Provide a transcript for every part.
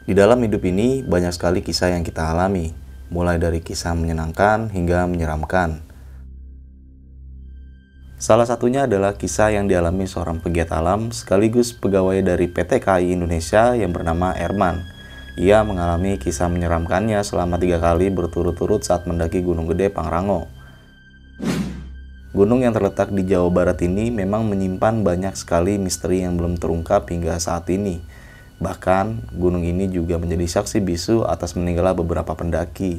Di dalam hidup ini banyak sekali kisah yang kita alami, mulai dari kisah menyenangkan hingga menyeramkan. Salah satunya adalah kisah yang dialami seorang pegiat alam sekaligus pegawai dari PT KAI Indonesia yang bernama Erman. Ia mengalami kisah menyeramkannya selama 3 kali berturut-turut saat mendaki Gunung Gede Pangrango. Gunung yang terletak di Jawa Barat ini memang menyimpan banyak sekali misteri yang belum terungkap hingga saat ini. Bahkan, gunung ini juga menjadi saksi bisu atas meninggalnya beberapa pendaki.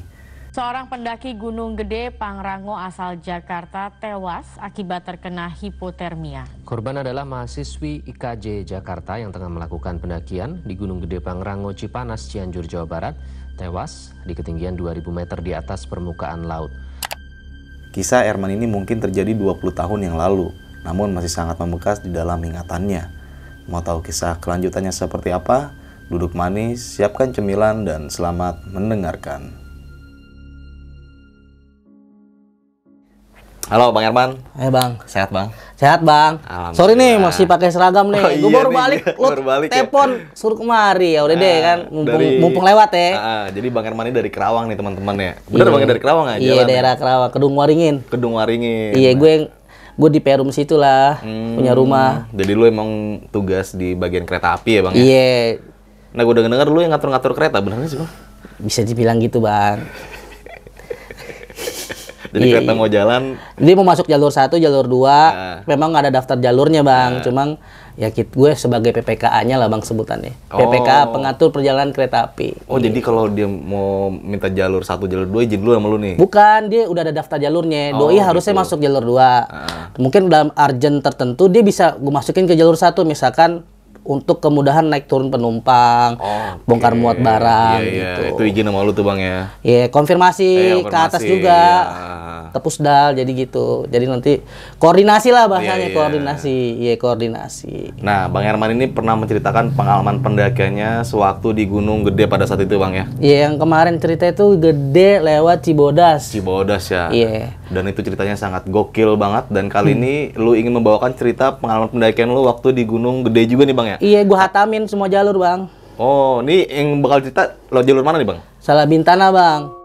Seorang pendaki Gunung Gede Pangrango asal Jakarta tewas akibat terkena hipotermia. Korban adalah mahasiswi IKJ Jakarta yang tengah melakukan pendakian di Gunung Gede Pangrango Cipanas, Cianjur, Jawa Barat, tewas di ketinggian 2000 meter di atas permukaan laut. Kisah Erman ini mungkin terjadi 20 tahun yang lalu, namun masih sangat membekas di dalam ingatannya. Mau tahu kisah kelanjutannya seperti apa? Duduk manis, siapkan cemilan, dan selamat mendengarkan. Halo Bang Erman. Bang. Sehat Bang? Sehat Bang. Sorry nih masih pakai seragam nih. Oh, Gue iya baru nih, balik, baru balik ya. telepon suruh kemari. Ya udah deh kan, mumpung lewat ya. Jadi Bang Erman ini dari Kerawang nih teman-teman ya. Bener Bang dari Kerawang aja. Iya daerah Kerawang, Kedung Waringin. Kedung Waringin. Iya gue di Perum situ lah, punya rumah. Jadi lu emang tugas di bagian kereta api ya Bang? Iya. Nah gue denger lu yang ngatur-ngatur kereta, bener gak sih Bang? Bisa dibilang gitu Bang. Jadi kereta mau jalan, dia mau masuk jalur 1, jalur 2. Memang ada daftar jalurnya Bang, cuman ya gue sebagai PPKA-nya lah Bang sebutannya. PPKA pengatur perjalanan kereta api. Oh jadi kalau dia mau minta jalur 1, jalur 2 izin dulu sama lu nih? Bukan, dia udah ada daftar jalurnya. Doi harusnya gitu. masuk jalur 2. Mungkin dalam urgent tertentu dia bisa gue masukin ke jalur 1, misalkan untuk kemudahan naik turun penumpang, bongkar muat barang gitu. Itu izin sama lu tuh Bang ya? Iya, konfirmasi ke atas juga. Ke Pusdal, jadi gitu. Jadi nanti koordinasi lah bahasanya, koordinasi. Iya, koordinasi. Nah, Bang Erman ini pernah menceritakan pengalaman pendakiannya sewaktu di Gunung Gede pada saat itu Bang ya? Iya, yang kemarin cerita itu Gede lewat Cibodas. Cibodas ya? Iya. Dan itu ceritanya sangat gokil banget. Dan kali ini lu ingin membawakan cerita pengalaman pendakian lu waktu di Gunung Gede juga nih Bang ya? Iya, gua hatamin semua jalur Bang. Oh, ini yang bakal cerita lo jalur mana nih Bang? Salah Bintana Bang.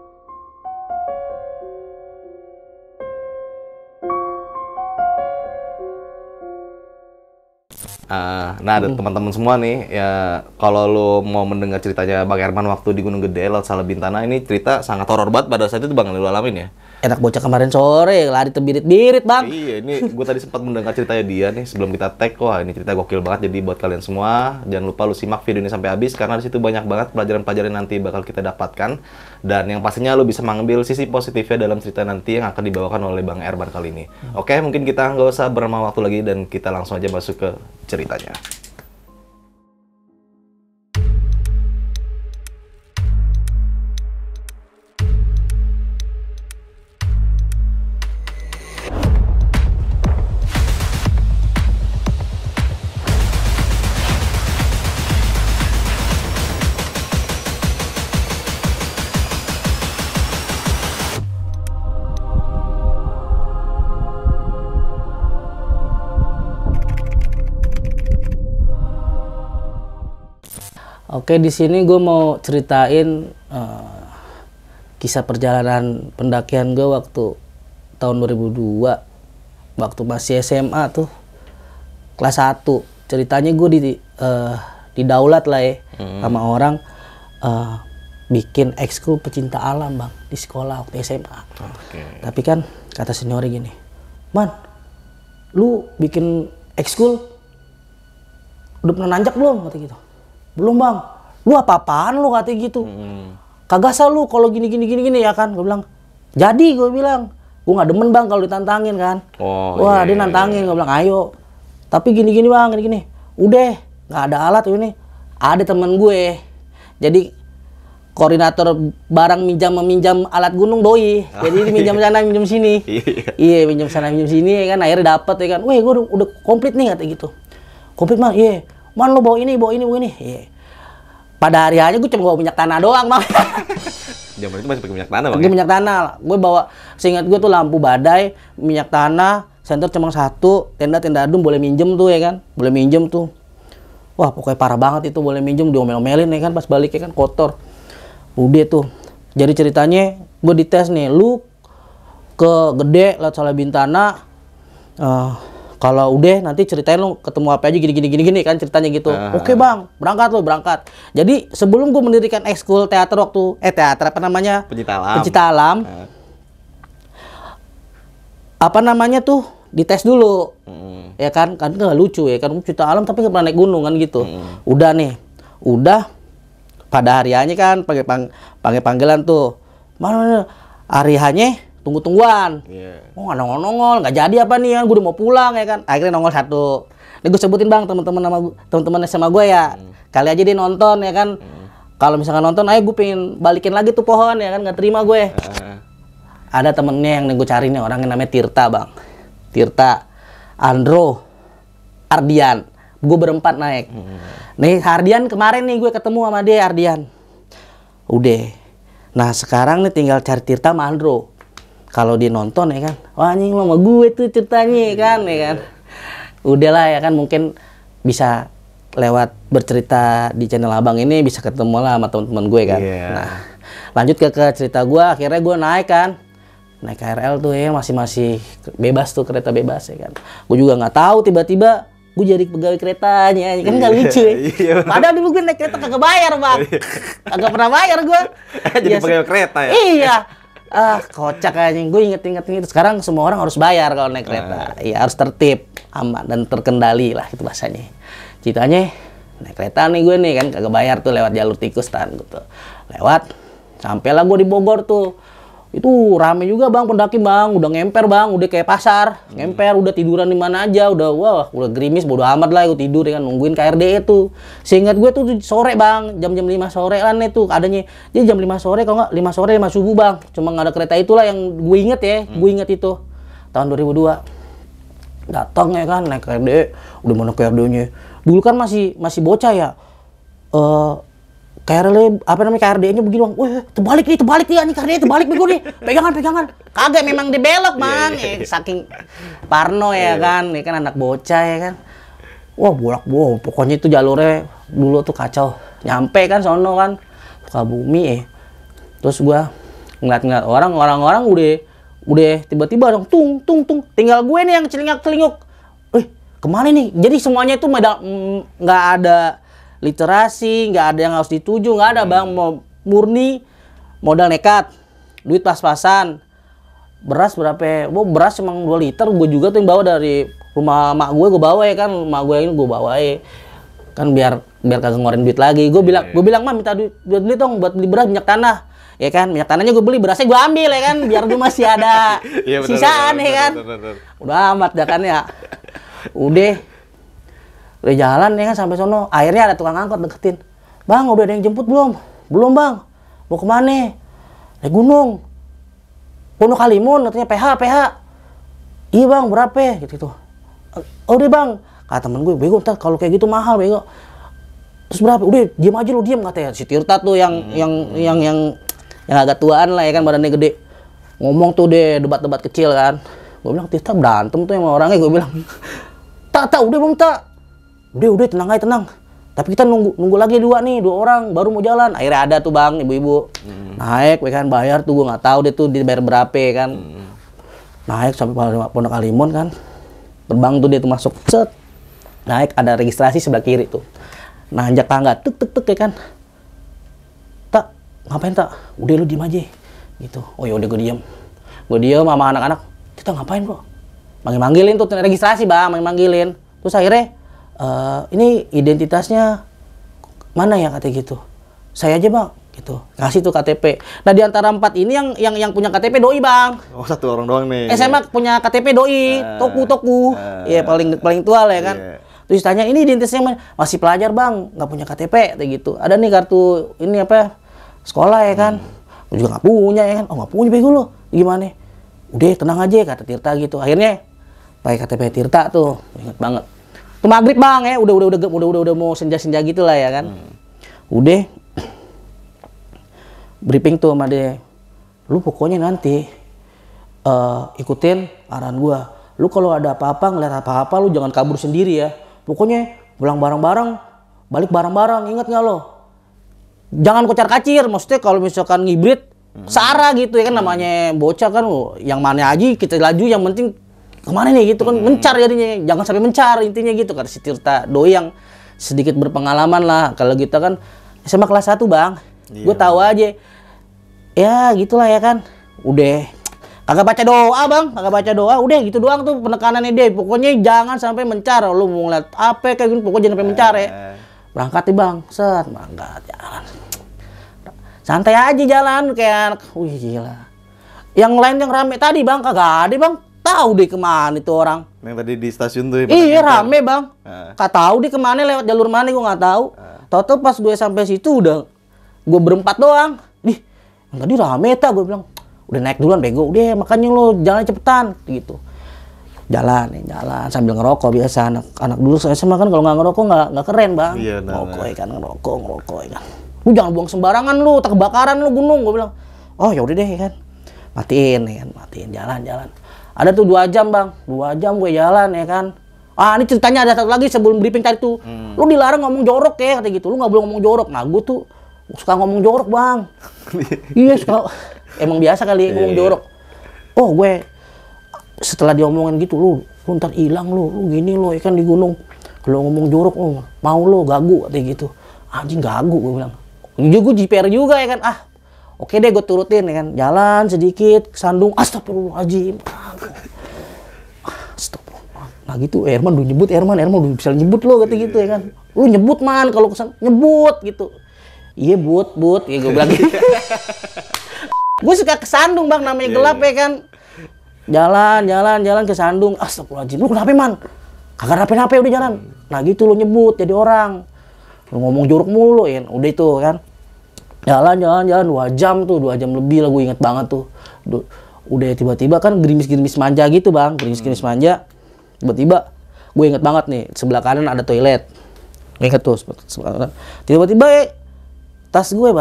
Nah, ada teman-teman semua nih ya, kalau lo mau mendengar ceritanya Bang Erman waktu di Gunung Gede laut Salah Bintana, ini cerita sangat horor banget pada saat itu Bang, lo alamin ya. Enak bocah kemarin sore lari terbirit-birit Bang. Iya, ini gue tadi sempat mendengar ceritanya dia nih sebelum kita tag. Wah, ini cerita gokil banget. Jadi buat kalian semua jangan lupa lu simak video ini sampai habis karena di situ banyak banget pelajaran-pelajaran nanti bakal kita dapatkan, dan yang pastinya lu bisa mengambil sisi positifnya dalam cerita nanti yang akan dibawakan oleh Bang Erman kali ini. Oke, mungkin kita nggak usah berlama waktu lagi dan kita langsung aja masuk ke ceritanya. Oke, di sini gue mau ceritain kisah perjalanan pendakian gue waktu tahun 2002, waktu masih SMA tuh, kelas 1. Ceritanya gue di daulat lah ya, sama orang bikin ekskul pecinta alam Bang di sekolah waktu SMA. Tapi kan kata seniornya gini, "Man, lu bikin ekskul udah pernah nanjak belum?" Kata gitu. "Belum Bang." "Lu apa-apaan lu?" katanya gitu. "Kagak sah lu kalau gini ya kan." Gue bilang, "Jadi," gue bilang. Gue nggak demen Bang kalau ditantangin kan. Wah, dia nantangin. Gue bilang, "Ayo. Tapi gini-gini Bang, gini-gini." Udah, nggak ada alat ini. Ada temen gue. Jadi koordinator barang meminjam alat gunung Doi. Jadi minjam sana, minjam sini. Iya, minjam sana, minjam sini ya kan. Akhirnya dapet ya kan. "Weh, gue udah komplit nih," kata gitu. "Komplit Bang?" "Iya." "Man, lo bawa ini." Iya. Pada hari aja gue cuma bawa minyak tanah doang Bang. Zaman itu masih pakai minyak tanah Bang? Pakai minyak tanah. Gue bawa, seingat gue tuh lampu badai, minyak tanah, senter cuma 1, tenda adum boleh minjem tuh ya kan. Boleh minjem tuh. Wah pokoknya parah banget itu, boleh minjem diomel-omelin ya kan, pas baliknya kan kotor. Udah tuh. Jadi ceritanya gue dites nih, lu ke Gede lewat Salabintana, kalau udah nanti ceritain lu ketemu apa aja gini kan ceritanya gitu. Oke bang, berangkat. Jadi sebelum gue mendirikan ekskul teater waktu teater apa namanya? Pencipta Alam. Apa namanya tuh? Dites dulu. Ya kan nggak lucu ya kan, Pencipta Alam tapi nggak pernah naik gunung kan gitu. Udah pada hariannya kan pakai panggilan tuh. Mana hariannya tunggu-tungguan. Oh nggak nongol, nggak jadi apa nih kan, gue udah mau pulang ya kan. Akhirnya nongol satu. Ini gue sebutin bang teman-teman SMA gue ya. Kali aja dia nonton ya kan. Kalau misalkan nonton, ayo gue pengen balikin lagi tuh pohon ya kan, nggak terima gue. Ada temennya yang gue cari nih, orangnya namanya Tirta bang. Tirta, Andro, Ardian. Gue berempat naik. Nih Ardian kemarin nih gue ketemu sama dia Ardian. Udah. Nah sekarang nih tinggal cari Tirta sama Andro. Kalau dia nonton ya kan, wah anjing lo sama gue tuh ceritanya kan ya kan. Udahlah ya kan, mungkin bisa lewat bercerita di channel abang ini bisa ketemu lah sama teman-teman gue kan. Nah lanjut ke cerita gue, akhirnya gue naik kan. Naik KRL tuh ya, masih bebas tuh, kereta bebas ya kan. Gue juga nggak tahu tiba-tiba gue jadi pegawai keretanya kan, nggak lucu ya. Padahal dulu gue naik kereta kagak bayar bang, kagak pernah bayar gue. Jadi pegawai kereta ya. Iya, kocak aja. Gue inget itu. Sekarang semua orang harus bayar kalau naik kereta. Iya harus tertib, aman dan terkendali lah itu bahasanya. Ceritanya naik kereta nih gue nih kan kagak bayar tuh, lewat jalur tikus kan gitu. Lewat, sampailah gue di Bogor tuh. Itu rame juga bang pendaki bang, udah ngemper bang, udah kayak pasar, ngemper, udah tiduran di mana aja, udah gerimis, bodo amat lah, gue tidur ya kan, nungguin KRD itu. Seingat gue tuh sore bang, jam-jam 5 sore kan itu adanya, jadi jam 5 sore kalau nggak 5 sore 5 subuh bang, cuma nggak ada kereta itulah yang gue inget ya, gue inget itu tahun 2002. Datang ya kan, naik KRD, udah mana KRD-nya, dulu kan masih bocah ya. KRD-nya begini bang, wah terbalik nih anjing, KRD terbalik bego nih, pegangan, kagak memang dibelok bang, saking parno ya kan anak bocah ya kan, wah bolak-balik, pokoknya itu jalurnya dulu tuh kacau, nyampe kan sono kan, Sukabumi terus gua ngeliat orang-orang udah tiba-tiba dong, tung, tinggal gue nih yang celingak-celinguk, kemana nih, jadi semuanya itu nggak ada literasi, nggak ada yang harus dituju, nggak ada bang, mau murni modal nekat, duit pas-pasan, beras berapa? Beras emang 2 liter, gue juga tuh yang bawa dari rumah mak gue bawa ya kan, mak gue ini gue bawa ya kan biar kagak ngeluarin duit lagi. Gue bilang mah minta duit dong buat beli beras, minyak tanah ya kan, minyak tanahnya gue beli, berasnya gue ambil ya kan, biar gue masih ada sisaan ya kan. Udah amat dah kan ya, udah jalan ya kan sampai sono, akhirnya ada tukang angkot deketin. Bang, udah ada yang jemput belum? Belum bang. Mau kemana? Naik gunung. Pondok Kalimun, katanya PH. Iya bang, berapa? Gitu. Oh udah bang. Kata temen gue, bego ntar kalau kayak gitu mahal bego. Terus berapa? Udah diam aja lu, diam katanya. Si Tirta tuh yang agak tuaan lah ya kan, badannya gede. Ngomong tuh deh debat kecil kan. Gue bilang Tirta berantem tuh sama orangnya, gue bilang. Tak, udah bang tak. Udah tenang aja, tenang. Tapi kita nunggu lagi 2 orang baru mau jalan. Akhirnya ada tuh bang, ibu-ibu naik, kan bayar tuh, gue nggak tahu deh tuh dibayar berapa kan. Naik sampai Pondok Kalimun kan, gerbang tuh dia tuh masuk, set, naik ada registrasi sebelah kiri tuh. Nanjak tangga, tek ya kan. Tak, ngapain tak? Udah lu diem aja, gitu. Oh ya udah gue diem sama anak-anak. Kita ngapain kok? Manggilin tuh registrasi bang, manggilin. Terus akhirnya ini identitasnya mana ya katanya gitu. Saya aja bang, gitu. Kasih tuh KTP. Nah di antara 4 ini yang punya KTP doi bang. Oh 1 orang doang nih. SMA punya KTP doi, toku. Iya paling tua lah ya kan. Terus tanya ini identitasnya mana? Masih pelajar bang, nggak punya KTP kayak gitu. Ada nih kartu ini apa sekolah ya kan. Gue juga nggak punya ya kan. Oh nggak punya bego lo. Gimana? Udah tenang aja kata Tirta gitu. Akhirnya pakai KTP Tirta tuh, inget banget. Tuh maghrib bang ya, udah mau senja gitu lah ya kan. Udah briefing tuh sama dia, lu pokoknya nanti ikutin arahan gua. Lu kalau ada apa-apa ngeliat apa-apa lu jangan kabur sendiri ya. Pokoknya pulang bareng-bareng balik bareng-bareng, inget nggak lo? Jangan kocar-kacir, maksudnya kalau misalkan ngibrit, searah gitu ya kan, namanya bocah kan, yang mana aja kita laju, yang penting kemana nih gitu kan, mencar jadinya, jangan sampai mencar intinya gitu, kata si Tirta Doi yang sedikit berpengalaman lah. Kalau kita kan SMA kelas 1 bang, gue tahu aja, ya gitulah ya kan, udah kagak baca doa bang, kagak baca doa, udah gitu doang tuh penekanannya dia. Pokoknya jangan sampai mencar, lu mau ngeliat apa kayak gini, pokoknya jangan sampai mencar ya. Berangkat nih bang, set, berangkat jalan. Santai aja jalan kayak, wih gila. Yang lain yang rame tadi bang, kagak ada bang. Tahu deh kemana itu orang. Yang tadi di stasiun tuh. Iya rame bang. Kagak tahu deh kemana, lewat jalur mana gue nggak tahu. Tahu-tahu pas gue sampai situ udah, gue berempat doang. Nih, yang tadi rame tak, gue bilang. Udah naik duluan bego, udah makanya lo jalan cepetan gitu. Jalan sambil ngerokok biasa anak dulu saya sama kan, kalau nggak ngerokok nggak keren bang. Iya, ngerokok ya kan, ngerokok ya kan. Lu jangan buang sembarangan lu, tak kebakaran lu gunung, gue bilang. Oh ya udah deh ya kan, matiin jalan. Ada tuh 2 jam bang, 2 jam gue jalan ya kan. Ah ini ceritanya ada satu lagi sebelum briefing tadi tuh. Lu dilarang ngomong jorok ya kata gitu, lu nggak boleh ngomong jorok. Nah gue tuh suka ngomong jorok bang. Iya suka. Emang biasa kali ngomong jorok. Oh gue setelah diomongin gitu, lu ntar hilang lu gini lo ya kan di gunung. Kalau ngomong jorok lu mau lo gagu katanya gitu. Anjing gagu gue bilang. Gue JPR juga ya kan. Ah oke deh gue turutin ya kan. Jalan sedikit kesandung. Astagfirullahaladzim. Astagfirullah. Nah gitu Herman udah nyebut, Herman udah bisa nyebut lo kata gitu ya kan. Lu nyebut man kalau kesan nyebut gitu. Iya but ya gue bilang gitu. Gue suka kesandung bang, namanya gelap ya kan. Jalan kesandung. Astagfirullahaladzim, lu kenapa man? Kagak nape-nape udah jalan. Nah gitu lu nyebut jadi orang. Lu ngomong jorok mulu ya, udah itu kan. Jalan 2 jam tuh, 2 jam lebih lah gue inget banget tuh. Udah tiba-tiba kan gerimis manja gitu bang, gerimis manja. Tiba-tiba gue inget banget nih, sebelah kanan ada toilet. Inget tuh, sebelah kanan. Tiba-tiba tas gue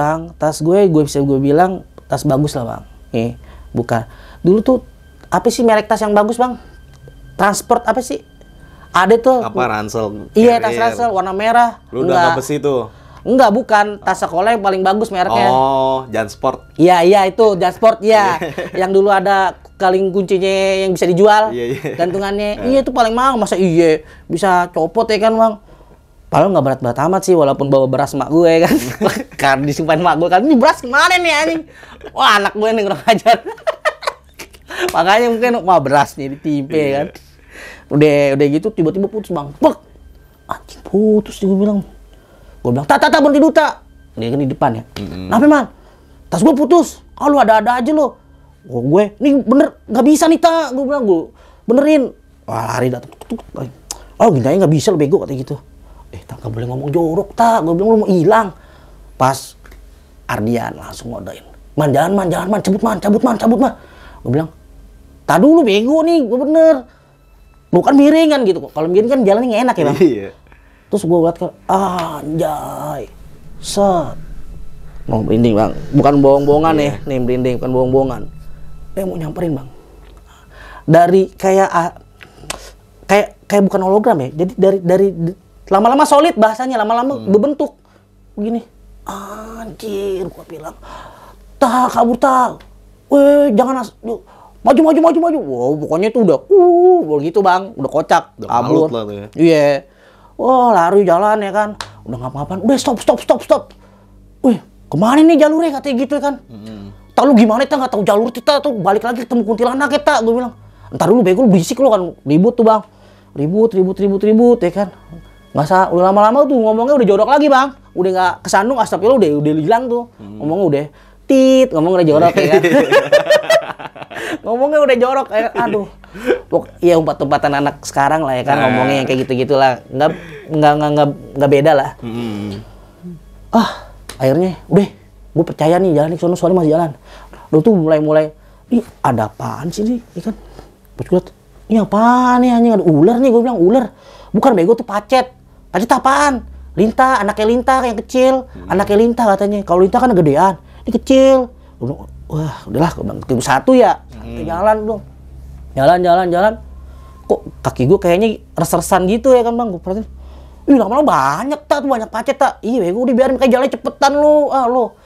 bisa gue bilang tas bagus lah bang. Bukan. Dulu tuh apa sih merek tas yang bagus bang? Transport apa sih? Ada tuh. Apa Ransel? Iya tas Ransel warna merah. Lu udah nggak besi tuh? Enggak bukan. Tas sekolah yang paling bagus mereknya. Oh Jansport. Iya itu Jansport ya. Yang dulu ada kaling kuncinya yang bisa dijual. Iya. Gantungannya. Iya itu paling mahal. Masa iya bisa copot ya kan bang? Padahal nggak berat-berat amat sih, walaupun bawa beras mak gue kan. Karena disimpan mak gue kan, ini beras kemana nih anjing? Wah anak gue nih kurang ajar. Makanya mungkin wah beras nih ditimpe kan. Udah gitu tiba-tiba putus bang. Bek. Anjing putus gue bilang. Gue bilang, tak berhenti dulu tak. Dia kan di depan ya. Kenapa man? Tas gue putus. Oh lu ada-ada aja lo. Gue, ini bener nggak bisa nih tak. Gue bilang gue benerin. Wah lari datang. Oh gini aja nggak bisa lo bego katanya gitu. Tak gak boleh ngomong jorok tak, gue bilang lu mau hilang. Pas Ardian langsung ngodain, man jalan man, cabut man. Gue bilang, tak dulu bego nih, gue bener. Bukan miring kan gitu, kalau miring kan jalannya nggak enak ya bang. Iya. Terus gue liat kan, anjay, set. Mau merinding bang, bukan bohong-bohongan ya, nih merinding, bukan bohong-bohongan. Dia mau nyamperin bang. Dari kayak bukan hologram ya, jadi dari lama-lama solid bahasanya, lama-lama berbentuk begini. Anjir, gua bilang, tak kabur tak, jangan maju. Wow, pokoknya itu udah, begitu bang, udah kocak, udah kabur. Ya. Iya, wah lari jalan ya kan, udah ngapa-ngapain, udah stop. Wih, kemana nih jalurnya katanya gitu kan? Tak lu gimana kita nggak tahu jalur kita tuh, balik lagi ketemu kuntilanak kita, gue bilang. Ntar dulu bego, lu berisik lu kan, ribut tuh bang, ribut ya kan. Nggak sah, udah lama-lama tuh ngomongnya udah jorok lagi bang, udah nggak kesandung, astagfirullah udah hilang tuh, ngomongnya udah ngomongnya udah jorok ya kan, ngomongnya udah jorok ya, aduh, iya umpat-umpatan anak sekarang lah ya kan, ngomongnya yang kayak gitu-gitulah, nggak beda lah. Akhirnya, udah, gue percaya nih jalan nih, soalnya masih jalan, lu tuh mulai, ih ada apaan sih nih, ya kan, pas gue liat, ini apaan nih anjing, ada ular nih, gue bilang ular, bukan bego tuh pacet. Pacet apaan? Lintah, anaknya lintah yang kecil. Anaknya lintah katanya. Kalau lintah kan gedean, ini kecil. Wah, udahlah, ketemu satu ya. Jalan dong. Jalan. Kok kaki gue kayaknya res-resan gitu ya kan bang? Gue perhatiin. Ih, lama-lama banyak tuh banyak pacet tak. Iya, bego dibiarin kayak jalan cepetan lu. Ah, lu.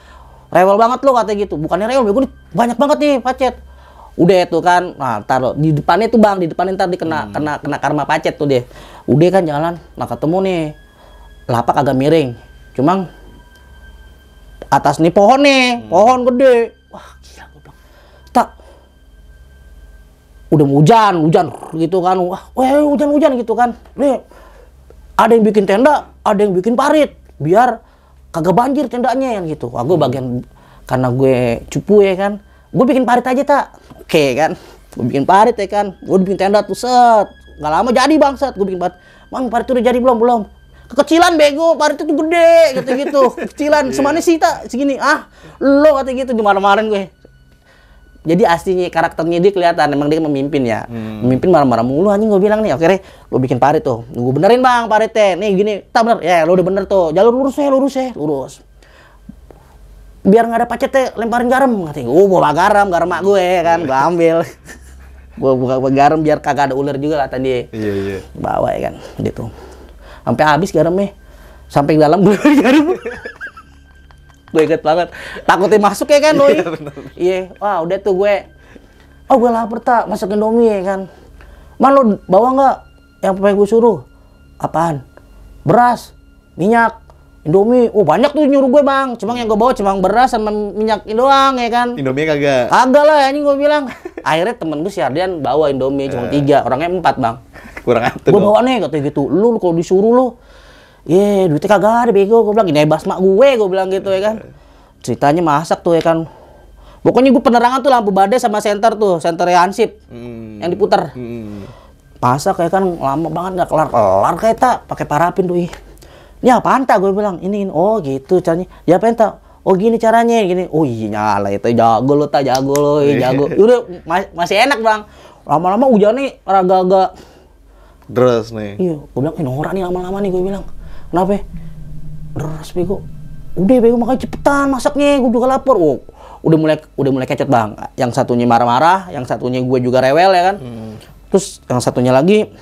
Rewel banget lu katanya gitu. Bukannya rewel, bego nih banyak banget nih pacet. Udah tuh kan. Nah, taruh di depannya tuh Bang, di depannya ntar kena karma pacet tuh dia. Udah kan jalan. Nah, ketemu nih. Lapak agak miring. Cuma atas nih pohon nih, pohon gede. Wah, gila gua bilang. Tak. Udah mau hujan gitu kan. Wah, hujan gitu kan. Nih, ada yang bikin tenda, ada yang bikin parit, biar kagak banjir tendanya yang gitu. Wah, gue bagian karena gue cupu ya kan, gue bikin parit aja tak. Oke kan, gue bikin parit ya kan, gue bikin tenda tuh set. Gak lama jadi Bang set, gue bikin parit. Bang, parit udah jadi belum? Kekecilan bego, parit itu gede gitu. Kekecilan, semana sih tak segini. Ah, lo kata gitu di malam-malam gue. Jadi aslinya karakternya dia kelihatan, emang dia memimpin ya. Memimpin marah-marah mulu anjing gue bilang nih. Akhirnya gue bikin parit tuh. Gue benerin Bang paritnya. Nih gini, tak bener. Ya lo udah bener tuh. Jalur lurus. Biar nggak ada pacetnya, lemparin garam. Katanya, bawa garam mak gue kan. Gue ambil. Gue buka garam biar kagak ada ular juga kata dia. Iya. Bawa ya kan, gitu. Sampai habis garamnya. Sampai dalam gue garam. Gue inget banget, takutnya masuk ya kan doi. Iya, wah udah tuh gue lapar tak, masak Indomie ya kan. Man lo bawa nggak yang pengen gue suruh? Apaan? Beras, minyak, Indomie. Banyak tuh nyuruh gue Bang, cuma yang gue bawa cuma beras sama minyak doang ya kan. Indomie kagak? Kagak lah, ini gue bilang. Akhirnya temen gue si Ardian bawa Indomie cuma 3, orangnya 4 Bang. Kurang atuh. Gue bawa nih katanya gitu, lu kalau disuruh lu. Duitnya kagak ada bego, gue bilang, ini hebas mak gue bilang gitu ya kan. Ceritanya masak tuh ya kan. Pokoknya gue penerangan tuh lampu badai sama senter Hansip yang diputar. Masak ya kan, lama banget nggak kelar kayak tak, pakai parafin tuh. Ini apaan tak, gue bilang, ini. Oh gitu caranya. Ya apaan tak? Oh gini caranya, gini. Oh iya nyala itu, jago lo. Udah masih enak Bang. Lama-lama hujannya agak-agak deras nih. Iya, gue bilang, norak nih lama-lama nih gue bilang. Kenapa? Deras bego. Udah bego makanya cepetan masaknya, gue juga lapar. Udah mulai kecet Bang. Yang satunya marah-marah, yang satunya gue juga rewel ya kan. Terus yang satunya lagi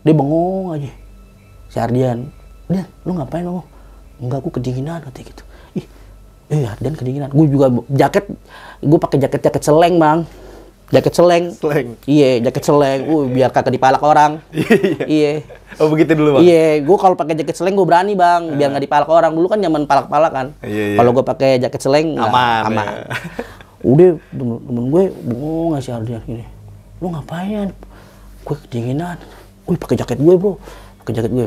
dia bengong aja. Si Ardian, "Dan, lu ngapain lu?" "Enggak, aku kedinginan," katanya gitu. Ardian kedinginan. Gue juga gue pakai jaket seleng Bang. Jaket seleng. Iya, jaket seleng. Biar kagak dipalak orang. Iya. Oh begitu dulu Bang? Iya, gue kalau pakai jaket seleng gue berani Bang, biar nggak dipalak orang. Dulu kan zaman palak-palak kan. Iya. Kalau gue pakai jaket seleng aman. Ya. Udah temen gue bengong ngasih Ardian gini. Lu ngapain? Gue kedinginan. Pakai jaket gue bro. Pakai jaket gue.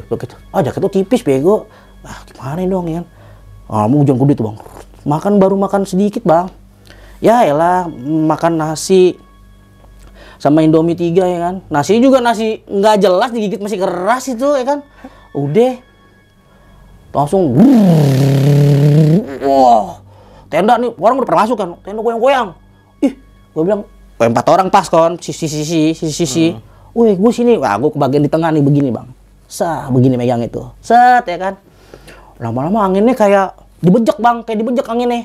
Jaket lu tipis bego. Gimana dong ya kan? Mau hujan gede tuh Bang. Baru makan sedikit Bang. Ya elah, makan nasi sama Indomie 3 ya kan. Nasi juga nasi nggak jelas, digigit masih keras itu ya kan. Udah langsung tenda nih, orang udah pernah masuk kan, tenda goyang-goyang. Gue bilang 4 orang pas kan, sisi. Gue sini, gue kebagian di tengah nih begini Bang. Begini megang itu. Set ya kan. Lama-lama anginnya kayak dibejek Bang, kayak dibejek anginnya.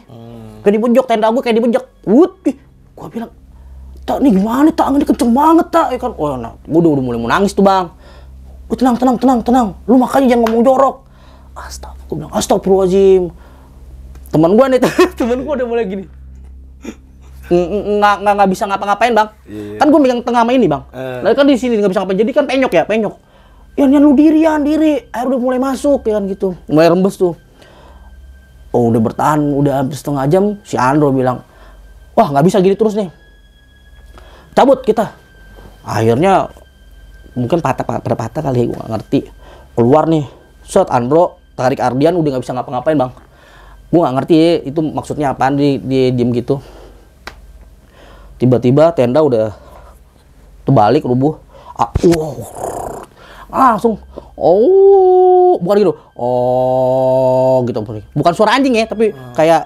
Kayak dibejek, tenda gue kayak dibejek. Gue bilang, "Tak, nih gimana tak, anginnya kenceng banget tak," ya kan. Gue udah mulai mau nangis tuh Bang. Tenang. Lu makanya jangan ngomong jorok. Gue bilang, astagfirullahaladzim. Temen gue nih, temen gue udah mulai gini. Nggak bisa ngapa-ngapain Bang. Kan gue megang tengah sama ini Bang. Lalu kan di sini nggak bisa ngapain, jadi kan penyok. Ya lu diri. Air udah mulai masuk ya kan gitu. Mulai rembes tuh. Udah bertahan, udah hampir setengah jam. Si Andro bilang, "Wah nggak bisa gini terus nih. Cabut kita." Akhirnya mungkin patah kali, gue nggak ngerti. Keluar nih, set Andro tarik Ardian, udah nggak bisa ngapa-ngapain Bang. Gue nggak ngerti ya, itu maksudnya apaan di diem gitu. Tiba-tiba tenda udah terbalik rubuh. Langsung bukan gitu. Gitu. Bukan suara anjing ya, tapi kayak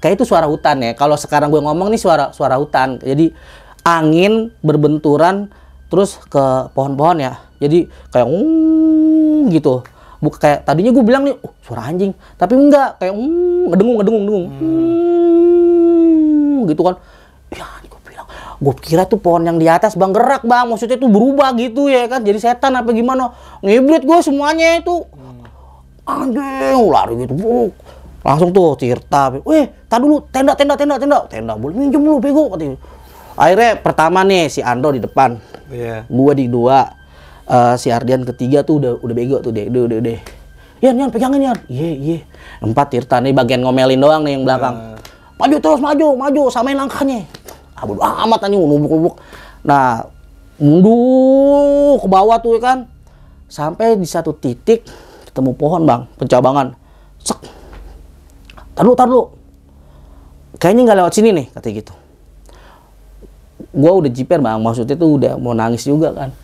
itu suara hutan ya. Kalau sekarang gue ngomong nih suara hutan. Jadi angin berbenturan terus ke pohon-pohon ya. Jadi kayak gitu. Bukan kayak tadinya gue bilang nih suara anjing, tapi enggak, kayak ngedengung. Gitu kan. Ya, gue kira tuh pohon yang di atas Bang gerak Bang, maksudnya tuh berubah gitu ya kan, jadi setan apa gimana. Ngibrit gue semuanya itu. anjing, lari gitu, bro. Langsung tuh Tirta, weh, tar dulu, tenda, boleh minjem lu, bego, katanya. Akhirnya pertama nih si Andro di depan, gua di 2, si Ardian ketiga tuh udah bego tuh deh. Yan, pegangin Yan. Iya. 4 Tirta nih bagian ngomelin doang nih yang belakang. Maju terus, maju, samain langkahnya. Bodo amat nih, nubuk. Nah, mundur ke bawah tuh kan. Sampai di satu titik ketemu pohon, Bang, pencabangan. Sek. Tar dulu. Kayaknya nggak lewat sini nih, katanya gitu. Gua udah jiper, Bang, maksudnya tuh udah mau nangis juga kan.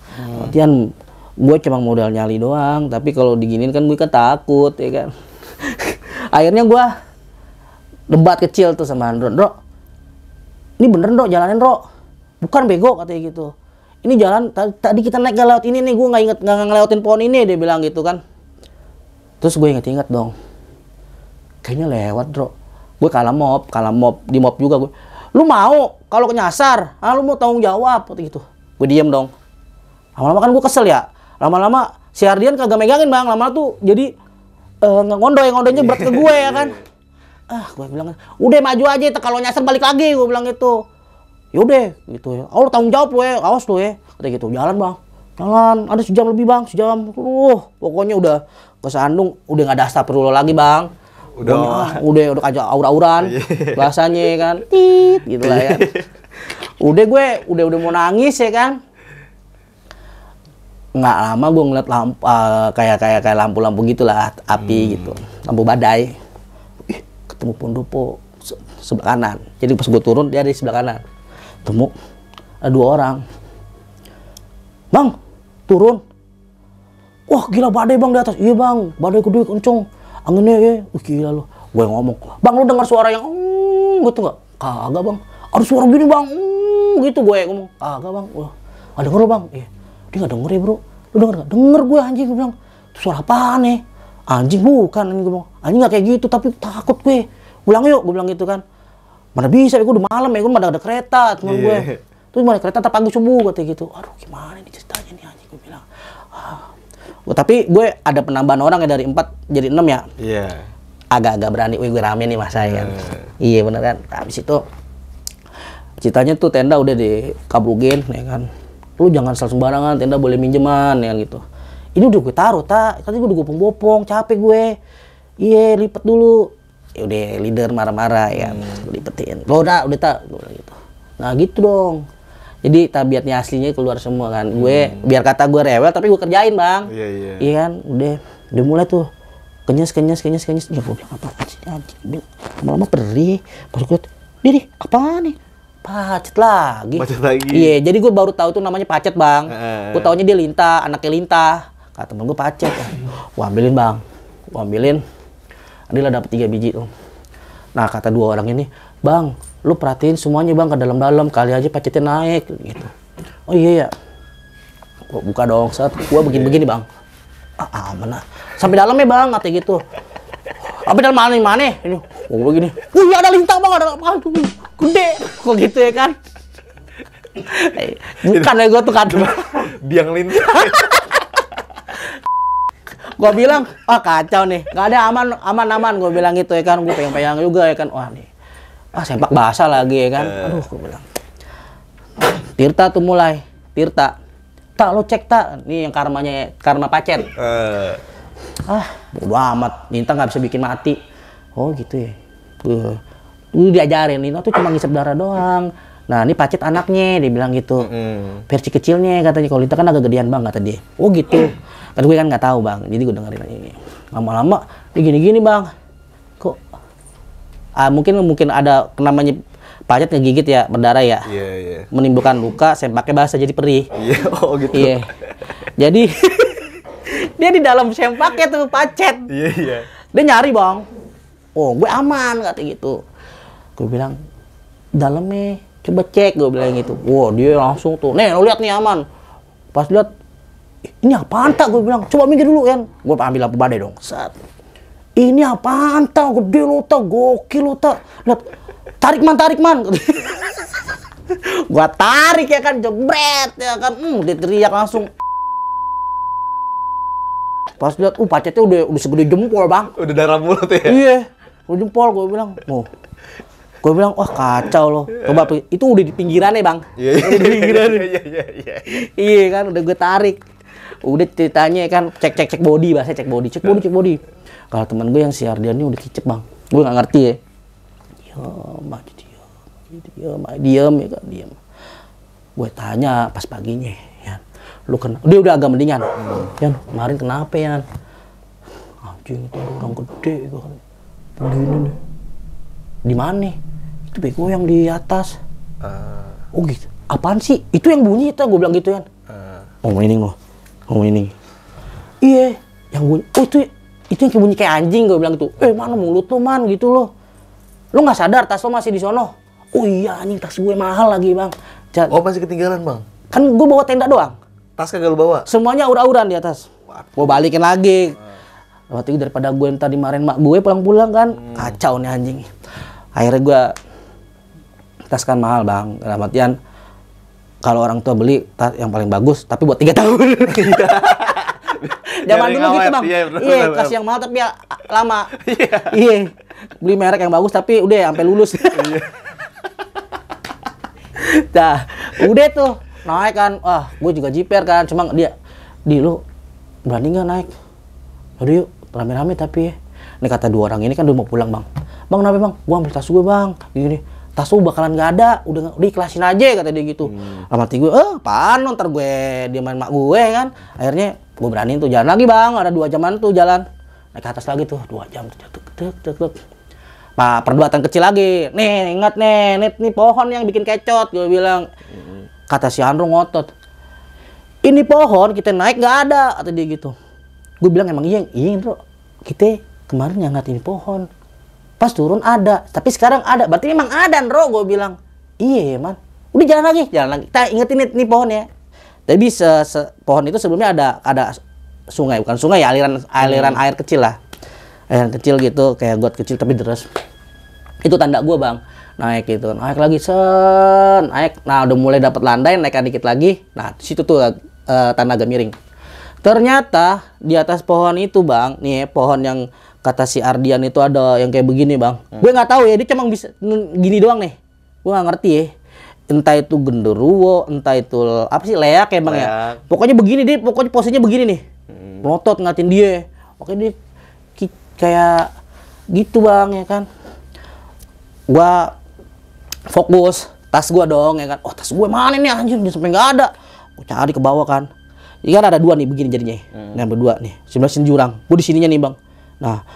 Artian gue cuma modal nyali doang, tapi kalau diginin kan gue kan takut, ya kan. Akhirnya gue debat kecil tuh sama Andro, ini bener Ndro, jalanin Ndro, bukan bego, katanya gitu. Ini jalan tadi kita naik lewat ini nih, gue nggak ngelewatin pohon ini, dia bilang gitu kan. Terus gue inget dong, kayaknya lewat Ndro. Gue kalah mob, di mob juga gue. Lu mau kalau nyasar, lu mau tanggung jawab, katanya gitu. Gue diem dong. Lama-lama kan gue kesel ya. Lama-lama si Ardian kagak megangin, Bang. Lama-lama tuh jadi ngondonya berat ke gue ya kan. Gue bilang, udah maju aja, kalau nyasar balik lagi, gue bilang gitu. Yaudah gitu ya. Lu tanggung jawab lu ya, awas lu ya. Kata gitu, jalan Bang. Jalan, ada sejam lebih Bang, sejam. Pokoknya udah ke Sandung, udah gak ada astagfirullah lagi Bang. Udah aja aur-auran bahasanya kan. Tit gitu lah ya. Udah mau nangis ya kan. Nggak lama gue ngeliat lampu kayak lampu-lampu gitulah, api gitu, lampu badai. Ketemu Pondopo sebelah kanan. Jadi pas gue turun dia ada di sebelah kanan. Ketemu ada 2 orang. Bang, turun. Wah gila badai Bang di atas. Iya Bang, badai gede kenceng. Anginnya ya. Gila lu. Gue ngomong, Bang lu dengar suara yang gitu nggak? Kagak Bang. Ada suara gini Bang. Gitu gue ngomong. Kagak Bang. Wah, nggak denger Bang. Iya. Dia nggak denger ya bro. Lu denger nggak? Denger gue anjing. Gue bilang, itu suara apaan nih? Anjing bukan. Anjing gue bilang, anjing nggak kayak gitu tapi takut gue. Pulang yuk, gue bilang gitu kan. Mana bisa, gue udah malam ya, gue mana ada kereta teman gue. Terus mana kereta tak pagi subuh katanya gitu. Aduh gimana nih ceritanya nih anjing, gue bilang. Tapi gue ada penambahan orang ya dari 4 jadi 6 ya. Iya. Agak-agak berani, gue rame nih mas saya kan. Iya bener kan. Habis itu ceritanya tuh tenda udah dikabrugin ya kan. Lu jangan asal sembarangan, tenda boleh minjeman ya gitu. Ini udah gue taruh tak, tadi gue udah bopong-bopong, capek gue. Iya lipet dulu. Ya udah leader marah-marah ya, lipetin. Lo udah tak, gue bilang gitu. Nah gitu dong. Jadi tabiatnya aslinya keluar semua kan. Gue biar kata gue rewel tapi gue kerjain Bang. Iya kan, udah mulai tuh kenyes. Ya gue bilang apa sih anjing. Lama-lama perih. Pas gue lihat, apaan nih? Pacet lagi. Iya, jadi gue baru tahu tuh namanya Pacet Bang. Gue taunya dia Lintah, anaknya Lintah. Kata temen gue Pacet. Gue ambilin Bang. Adalah dapat 3 biji tuh. Nah kata 2 orang ini, Bang, lu perhatiin semuanya Bang ke dalam-dalam, kali aja pacetnya naik gitu. Oh iya ya. Gua buka dong, saat gua begini Bang. Aman lah. Sampai dalamnya Bang, katanya gitu. Sampai dalam mana? Ini. Gua begini. Wih, ada lintah Bang, ada apa? Gede. Kok gitu ya kan? Bukan ya gua tuh kan. Biang lintah. Gua bilang, kacau nih, nggak ada aman, gua bilang gitu ya kan, gua pegang juga ya kan, wah nih, sempak basah lagi ya kan, aduh, gua bilang, Tirta tuh mulai, tak lo cek tak, nih yang karma Pacet, bodo amat, Lintah nggak bisa bikin mati, oh gitu ya, lu diajarin, Lintah tuh cuma ngisep darah doang. Nah, ini Pacet anaknya, dia bilang gitu. Versi kecilnya katanya, kalau Lintah kan agak gedean Bang, kata dia. Oh gitu. Kan gue kan nggak tahu Bang, jadi gue dengerin aja ini. Lama-lama, dia gini-gini Bang. Kok? Mungkin ada namanya Pacet ngegigit ya, berdarah ya. Iya. Menimbulkan luka, sempaknya basah jadi perih. Iya, oh gitu. Iya. Jadi, dia di dalam sempaknya tuh Pacet. Iya. Dia nyari Bang. Oh, gue aman, kata gitu. Gue bilang, dalamnya coba cek, gue bilang gitu. Wah, dia langsung tuh, nih lo lihat nih aman. Pas lihat, ini apaan tak? Gue bilang, coba minggir dulu kan. Gue ambil lampu badai dong. Saat ini apaan tak? Gede lo tak, gokil lo tak. Lihat, tarik man. Gue tarik ya kan, jebret ya kan. Dia teriak langsung. Pas lihat, pacetnya udah segede jempol bang. Udah darah mulut ya? Iya, udah jempol. Gue bilang, gue bilang, wah kacau loh. Coba itu udah di pinggirannya bang. Iya. Udah di pinggirannya. Iya. Iya kan, udah gue tarik. Udah ceritanya kan, cek body, bahasa cek body. Kalau teman gue yang si Ardian ini udah kicep bang. Gue nggak ngerti ya. Diam ya kan, diam. Gue tanya pas paginya, ya, lu dia udah agak mendingan. Yan, kemarin kenapa ya? Anjing itu orang gede kan. Begini nih. Di mana? Itu bego yang di atas. Oh gitu. Apaan sih? Itu yang bunyi itu, gue bilang gitu kan. Ngomong ini. Iya, yang bunyi. Oh itu yang bunyi kayak anjing, gue bilang gitu. Mana mulut lu man gitu loh. Lu nggak sadar tas lo masih di sono? Oh iya anjing, tas gue mahal lagi bang. Oh masih ketinggalan bang? Kan gue bawa tenda doang. Tas kagak lu bawa? Semuanya aur-auran di atas. Gue balikin lagi. Waktu itu daripada gue entar dimarahin mak gue pulang-pulang kan. Kacau nih anjing. Akhirnya gue, tas kan mahal bang. Dalam artian, kalau orang tua beli tas yang paling bagus, tapi buat 3 tahun. Zaman dulu gitu bang. Iya, kasih yang mahal tapi ya lama. Iya. Beli merek yang bagus tapi udah sampai lulus. Nah, udah tuh naik kan. Wah, gue juga jiper kan. Cuma lu berani nggak naik? Yaudah yuk, rame-rame tapi. Ini kata 2 orang ini kan udah mau pulang bang. Bang, kenapa bang? Gua ambil tas gue bang. Gini, tas lu bakalan nggak ada. Udah ikhlasin aja kata dia gitu. Lama hati gue, apaan ntar gue dia main mak gue kan. Akhirnya gue berani tuh jalan lagi bang. Ada 2 jaman tuh jalan. Naik ke atas lagi tuh 2 jam tuh. Pak, perdebatan kecil lagi. Nih, ingat nih pohon yang bikin kecot. Gue bilang, kata si Andro ngotot. Ini pohon kita naik nggak ada, kata dia gitu. Gue bilang emang iya Andro. Kita kemarin yang ngeliat ini pohon. Pas turun ada, tapi sekarang ada. Berarti memang ada Andro, gue bilang. Iya man. Udah jalan lagi. Kita ingetin nih pohon ya. Tapi pohon itu sebelumnya ada sungai, bukan sungai ya, aliran air kecil lah. Air kecil gitu, kayak got kecil tapi deras. Itu tanda gue bang, naik gitu, naik lagi naik. Nah udah mulai dapat landai, naik dikit lagi. Nah situ tuh tanda agak miring. Ternyata di atas pohon itu bang, nih pohon yang kata si Ardian itu ada yang kayak begini bang. Gue nggak tahu ya, dia cuma bisa gini doang nih. Gue nggak ngerti ya. Entah itu genderuwo, entah itu apa sih leak ya bang ya. Pokoknya begini deh, pokoknya posisinya begini nih. Melotot ngatin dia. Oke dia kayak gitu bang ya kan. Gua fokus tas gua dong ya kan. Oh tas gua mana nih anjir, dia sampai nggak ada. Gua cari ke bawah kan. Ini kan ada 2 nih begini jadinya. Nah berdua nih, sebelah sini jurang. Gua di sininya nih bang. Nah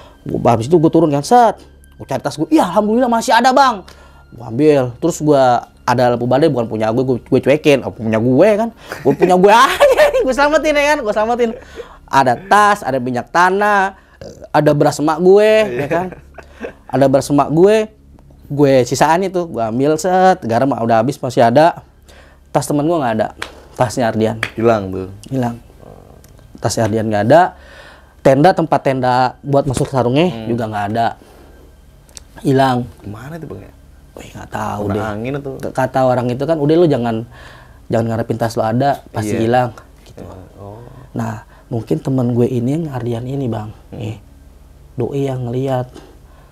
habis itu gua turun kan set. Gua cari tas gua. Iya alhamdulillah masih ada bang. Gua ambil. Terus gua ada lampu badai bukan punya gue cuekin. Oh, punya gue kan. Gue punya gue aja. Gue selamatin ya kan. Gue selamatin. Ada tas, ada minyak tanah, ada beras emak gue, ya kan. Ada beras emak gue sisaan itu, gue ambil set, garam udah habis masih ada. Tas temen gue nggak ada, tasnya Ardian. Hilang tuh. Hilang. Tasnya Ardian nggak ada. Tempat tenda buat masuk sarungnya juga nggak ada. Hilang. Kemana itu bang ya? Wih nggak tahu deh. Angin atau? Kata orang itu kan, udah lu jangan ngarepin tas lo ada, pasti hilang. Gitu. Nah. Mungkin teman gue ini yang Ardian ini bang, doi yang ngeliat,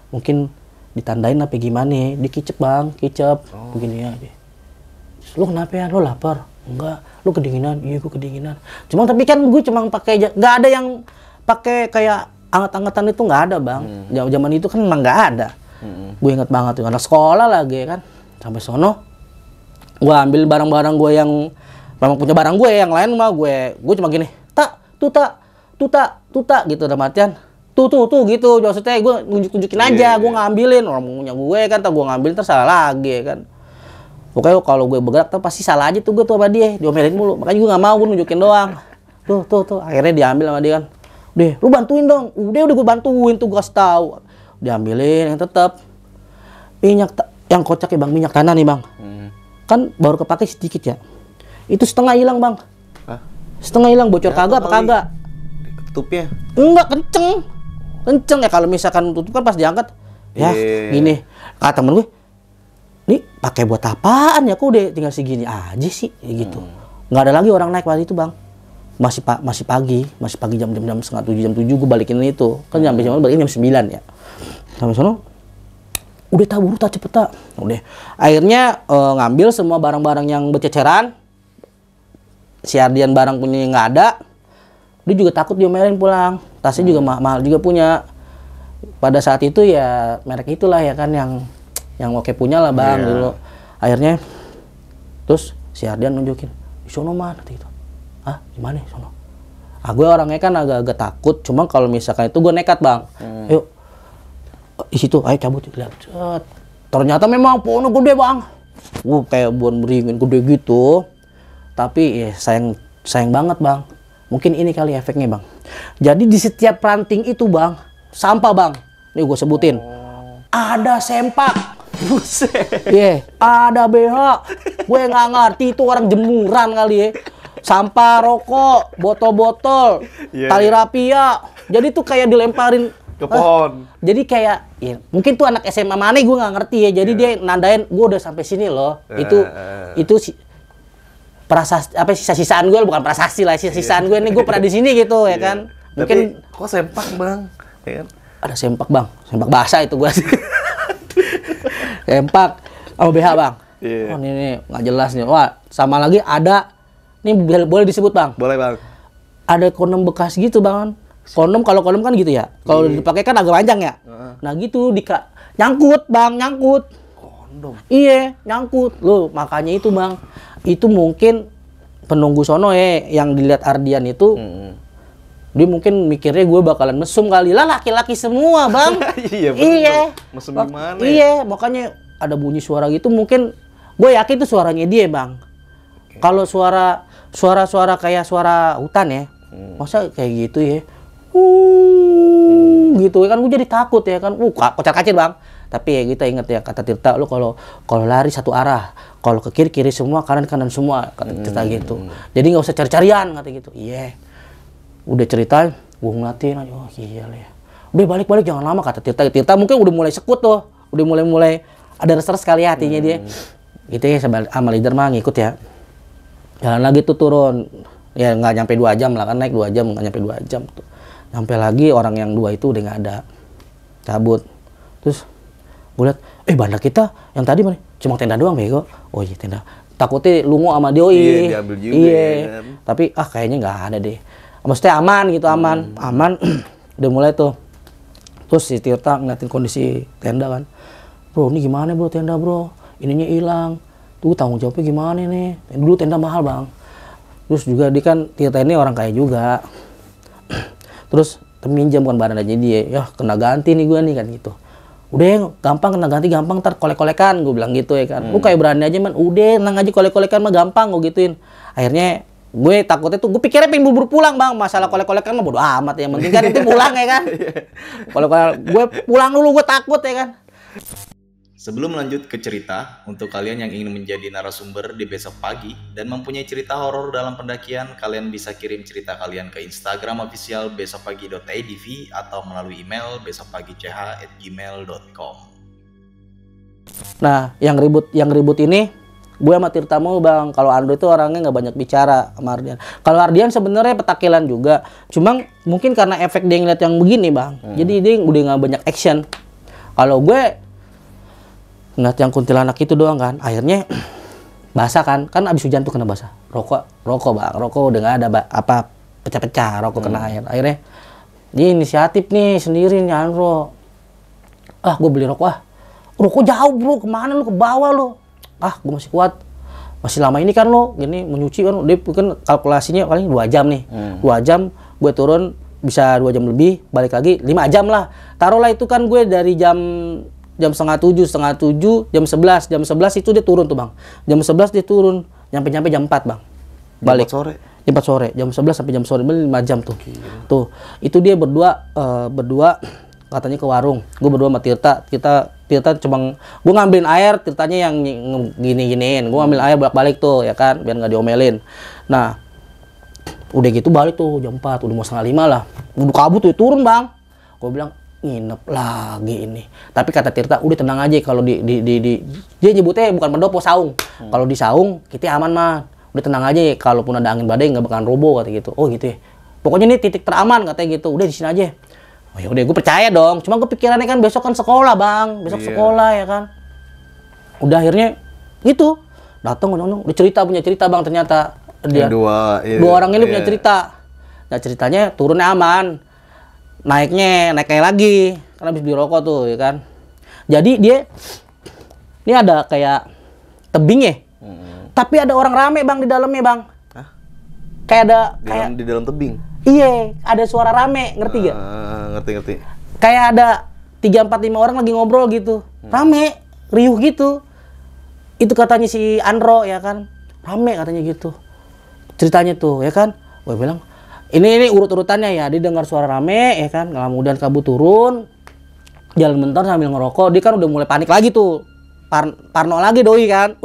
mungkin ditandain apa gimana, dikicep bang, begini ya. Lu kenapa ya, lu lapar? Enggak, lu kedinginan? Iya gue kedinginan. Cuma tapi kan gue cuma pakai, nggak ada yang pakai kayak anget-angetan itu nggak ada bang. Zaman itu kan emang nggak ada. Gue inget banget tuh anak sekolah lagi kan, sampai sono, gue ambil barang-barang gue yang memang punya barang gue, yang lain mah gue cuma gini. Tuta gitu dalam artian tuh gitu maksudnya gue nunjukin aja gue ngambilin orang punya gue kan, gue ngambilin terus salah lagi kan. Pokoknya kalau gue bergerak tuh pasti salah aja tuh gue tuh sama dia, diomelin mulu, makanya gue nggak mau, gue nunjukin doang. Tuh akhirnya diambil sama dia kan. Udah lu bantuin dong, udah gue bantuin tuh, gue kasih tahu, diambilin yang tetap minyak yang kocak ya bang, minyak tanah nih bang. Kan baru kepake sedikit ya, itu setengah hilang bang. Setengah hilang, bocor kagak apa kagak? Tutupnya? Enggak, kenceng ya. Kalau misalkan tutup kan pas diangkat ya gini. Kata temen gue, nih pakai buat apaan ya, kok udah tinggal segini aja sih gitu. Nggak ada lagi orang naik waktu itu bang. masih pagi jam setengah 7, jam 7 gue balikin itu. Kan jam balikin jam 9 ya. Sampai sono udah buru cepet tak. Udah. Akhirnya ngambil semua barang-barang yang berceceran. Si Ardian barang punya nggak ada. Dia juga takut diomelin pulang. Tasnya juga mahal juga punya. Pada saat itu ya merek itulah ya kan yang oke punya lah bang dulu. Akhirnya terus si Ardian nunjukin di sono mah gitu. Ah gimana sono? Gue orangnya kan agak takut. Cuma kalau misalkan itu gue nekat bang. Yuk di situ ayo cabut lihat. Ternyata memang pohonnya gede bang. Kayak buan beringin gede gitu. Tapi ya sayang banget bang. Mungkin ini kali efeknya bang. Jadi di setiap ranting itu bang, sampah bang. Nih gue sebutin. Ada sempak. Iya, ada BH. Gue nggak ngerti itu orang jemuran kali ya. Sampah rokok, botol-botol, tali rapia. Jadi tuh kayak dilemparin ke pohon. Jadi kayak ya, mungkin tuh anak SMA mana gue nggak ngerti ya. Jadi dia nandain gue udah sampai sini loh. Itu sisa-sisaan gue, bukan prasasti lah, sisa-sisaan gue nih gue pernah di sini gitu ya kan. Mungkin tapi, kok sempak bang? Ya kan? Ada sempak bang, sempak basah itu gue sih. Sempak sama BH bang. Oh ini nggak jelas nih. Wah sama lagi ada, nih boleh disebut bang? Boleh bang. Ada kondom bekas gitu bang. Kondom kalau kondom kan gitu ya. Kalau dipakai kan agak panjang ya. Nah gitu nyangkut bang, nyangkut. Kondom. Iya nyangkut. Loh makanya itu bang. Itu mungkin penunggu sono yang dilihat Ardian itu. Dia mungkin mikirnya gue bakalan mesum kali lah, laki-laki semua bang. Iya. Mesum gimana? Iya, makanya ada bunyi suara gitu. Mungkin gue yakin itu suaranya dia bang. Kalau suara kayak suara hutan ya, masa kayak gitu ya? Gitu kan gue jadi takut ya kan. Kocar-kacir bang. Tapi ya kita ingat ya kata Tirta, lu kalau lari satu arah, kalau ke kiri semua, kanan semua, kata Tirta gitu. Jadi nggak usah cari-carian kata gitu. Iya. Udah ceritain, gue ngeliatin aja, oh gila ya. Udah balik jangan lama kata Tirta. Tirta mungkin udah mulai sekut tuh, udah mulai ada res-res kali hatinya dia. Gitu ya sama leader mah ngikut ya. Jalan lagi tuh turun, ya nggak nyampe 2 jam lah kan, naik 2 jam nggak nyampe 2 jam tuh. Nyampe lagi orang yang 2 itu udah nggak ada, cabut. Terus gue liat, bandar kita yang tadi mana? Cuma tenda doang bego. Oh iya tenda. Takutnya lungo sama dia. Iya diambil juga. Iya. Kan? Tapi kayaknya nggak ada deh. Maksudnya aman gitu, aman. Udah mulai tuh. Terus si Tirta ngeliatin kondisi tenda kan. Bro, ini gimana bro tenda bro? Ininya hilang. Tuh tanggung jawabnya gimana nih? Dulu tenda mahal bang. Terus juga dia kan Tirta ini orang kaya juga. Terus minjam bukan barang aja dia. Ya kena ganti nih gue nih kan gitu. Udah gampang kena ganti gampang, ntar kolek-kolekan gue bilang gitu ya kan. Lu kayak berani aja man. Udah tenang aja kolek-kolekan mah gampang gue gituin. Akhirnya gue takutnya tuh, gue pikirnya pengen buru pulang bang, masalah kolek-kolekan mah bodo amat ya, yang penting kan itu pulang ya kan. Kalau gue pulang dulu, gue takut ya kan. Sebelum lanjut ke cerita, untuk kalian yang ingin menjadi narasumber di besok pagi dan mempunyai cerita horor dalam pendakian, kalian bisa kirim cerita kalian ke Instagram official besokpagi.idv atau melalui email besokpagi.ch@gmail.com. Nah, yang ribut ini gue sama Tirta mau bang. Kalau Andro itu orangnya nggak banyak bicara sama Ardian. Kalau Ardian sebenarnya petakilan juga, cuma mungkin karena efek dia ngeliat yang begini bang, jadi dia udah nggak banyak action. Kalau gue ngeliat yang kuntilanak itu doang kan, akhirnya basah kan abis hujan tuh kena basah. Rokok bang, rokok udah nggak ada apa pecah-pecah, rokok kena air. Akhirnya dia inisiatif nih sendiri nih Andro. Gue beli rokok rokok jauh bro, kemana lu, ke bawah lu. Gue masih kuat, masih lama ini kan lo gini menyuci kan, dia kan kalkulasinya paling 2 jam nih. 2 jam gue turun bisa 2 jam lebih, balik lagi 5 jam lah. Taruhlah itu kan gue dari jam setengah 7, jam 11 itu dia turun tuh bang. Jam 11 dia turun, nyampe jam 4 bang. Balik. Jam 4 sore, jam 11 sampai jam sore, 5 jam tuh. Tuh, itu dia berdua katanya ke warung. Gue berdua sama Tirta cuma gue ngambilin air, Tirtanya yang gini-giniin. Gue ngambil air bolak-balik tuh ya kan, biar nggak diomelin. Nah, udah gitu balik tuh jam 4, udah mau 4:30 lah. Udah kabut tuh turun bang. Gue bilang nginep lagi ini. Tapi kata Tirta udah tenang aja, kalau dia nyebutnya bukan pendopo, saung. Kalau di saung kita aman mah. udah tenang aja ya, kalaupun ada angin badai nggak bakalan roboh kata gitu. Oh gitu ya. Pokoknya ini titik teraman katanya gitu. Udah di sini aja. Oh ya udah, gue percaya dong. Cuma gue pikirannya kan besok kan sekolah bang, besok sekolah ya kan. Udah akhirnya gitu. Datang udah cerita, punya cerita bang, ternyata dia dua orang ini punya cerita. Nah ceritanya turunnya aman, naiknya lagi karena habis beli rokok tuh ya kan. Jadi dia ini ada kayak tebing ya, tapi ada orang rame bang di dalamnya bang. Hah? Kayak ada di dalam tebing. Iya, ada suara rame, ngerti gak? Ngerti. Kayak ada 3, 4, 5 orang lagi ngobrol gitu, rame, riuh gitu. Itu katanya si Andro ya kan, rame katanya gitu. Ceritanya tuh ya kan, gue bilang ini urut-urutannya ya, dia dengar suara rame ya kan, kemudian kabut turun, jalan bentar sambil ngerokok, dia kan udah mulai panik lagi tuh, parno lagi doi kan,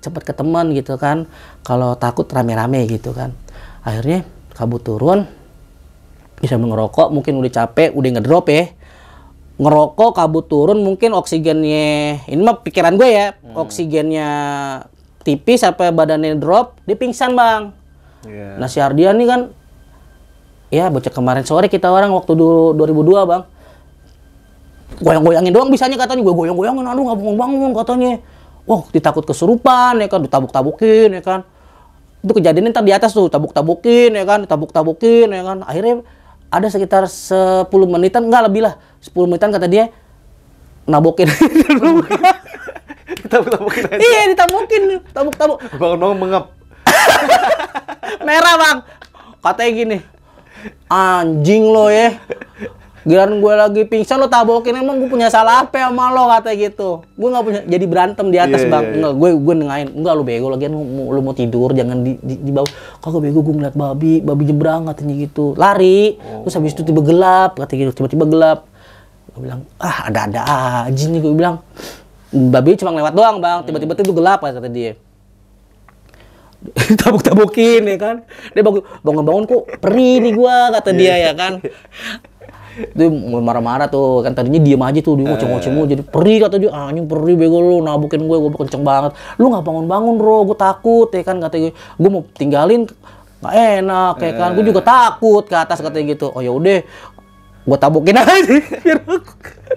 cepet ke teman gitu kan, kalau takut rame-rame gitu kan. Akhirnya kabut turun, bisa ngerokok, mungkin udah capek, udah ngedrop ya, ngerokok kabut turun, mungkin oksigennya, ini mah pikiran gue ya, oksigennya tipis sampai badannya drop, dia pingsan bang. Nah si Ardian nih kan, ya bocah kemarin sore kita orang waktu 2002 bang, goyang-goyangin doang bisanya katanya, gue goyang-goyangin, aduh nggak bangun-bangun katanya. Wah ditakut kesurupan ya kan, ditabuk-tabukin ya kan. Itu kejadiannya ntar di atas tuh, tabuk-tabukin ya kan, tabuk-tabukin ya kan. Akhirnya ada sekitar 10 menitan, enggak lebih lah, 10 menitan kata dia, nabokin. Ditabuk-tabukin aja. Iya ditabukin, tabuk-tabuk. Bangun-bangun mengap. Merah bang, katanya gini, anjing lo ya, giliran gue lagi pingsan lo tabokin, emang gue punya salah apa sama lo, katanya gitu. Gue nggak punya, jadi berantem di atas bang. Enggak, gue nengahin, enggak lo bego lagi, lo mau tidur jangan di bawah. Kagak bego, gue ngeliat babi nyebrang katanya gitu, lari. Terus habis itu tiba gelap, katanya gitu, tiba-tiba gelap. Gue bilang ada-ada aja nih, gue bilang babi cuma lewat doang bang, tiba-tiba itu gelap kata dia. Tabuk-tabukin ya kan, dia bangun-bangun kok perih nih gua kata dia ya kan. Dia marah-marah tuh kan, tadinya diem aja tuh, dia ngoceh-ngoceh mulu, jadi perih kata dia, anjing perih bego lu, nabukin gue kenceng banget, lu nggak bangun-bangun bro, gue takut ya kan, kata gue mau tinggalin nggak enak ya kan, gue juga takut ke atas katanya gitu. Oh ya udah, gue tabukin aja,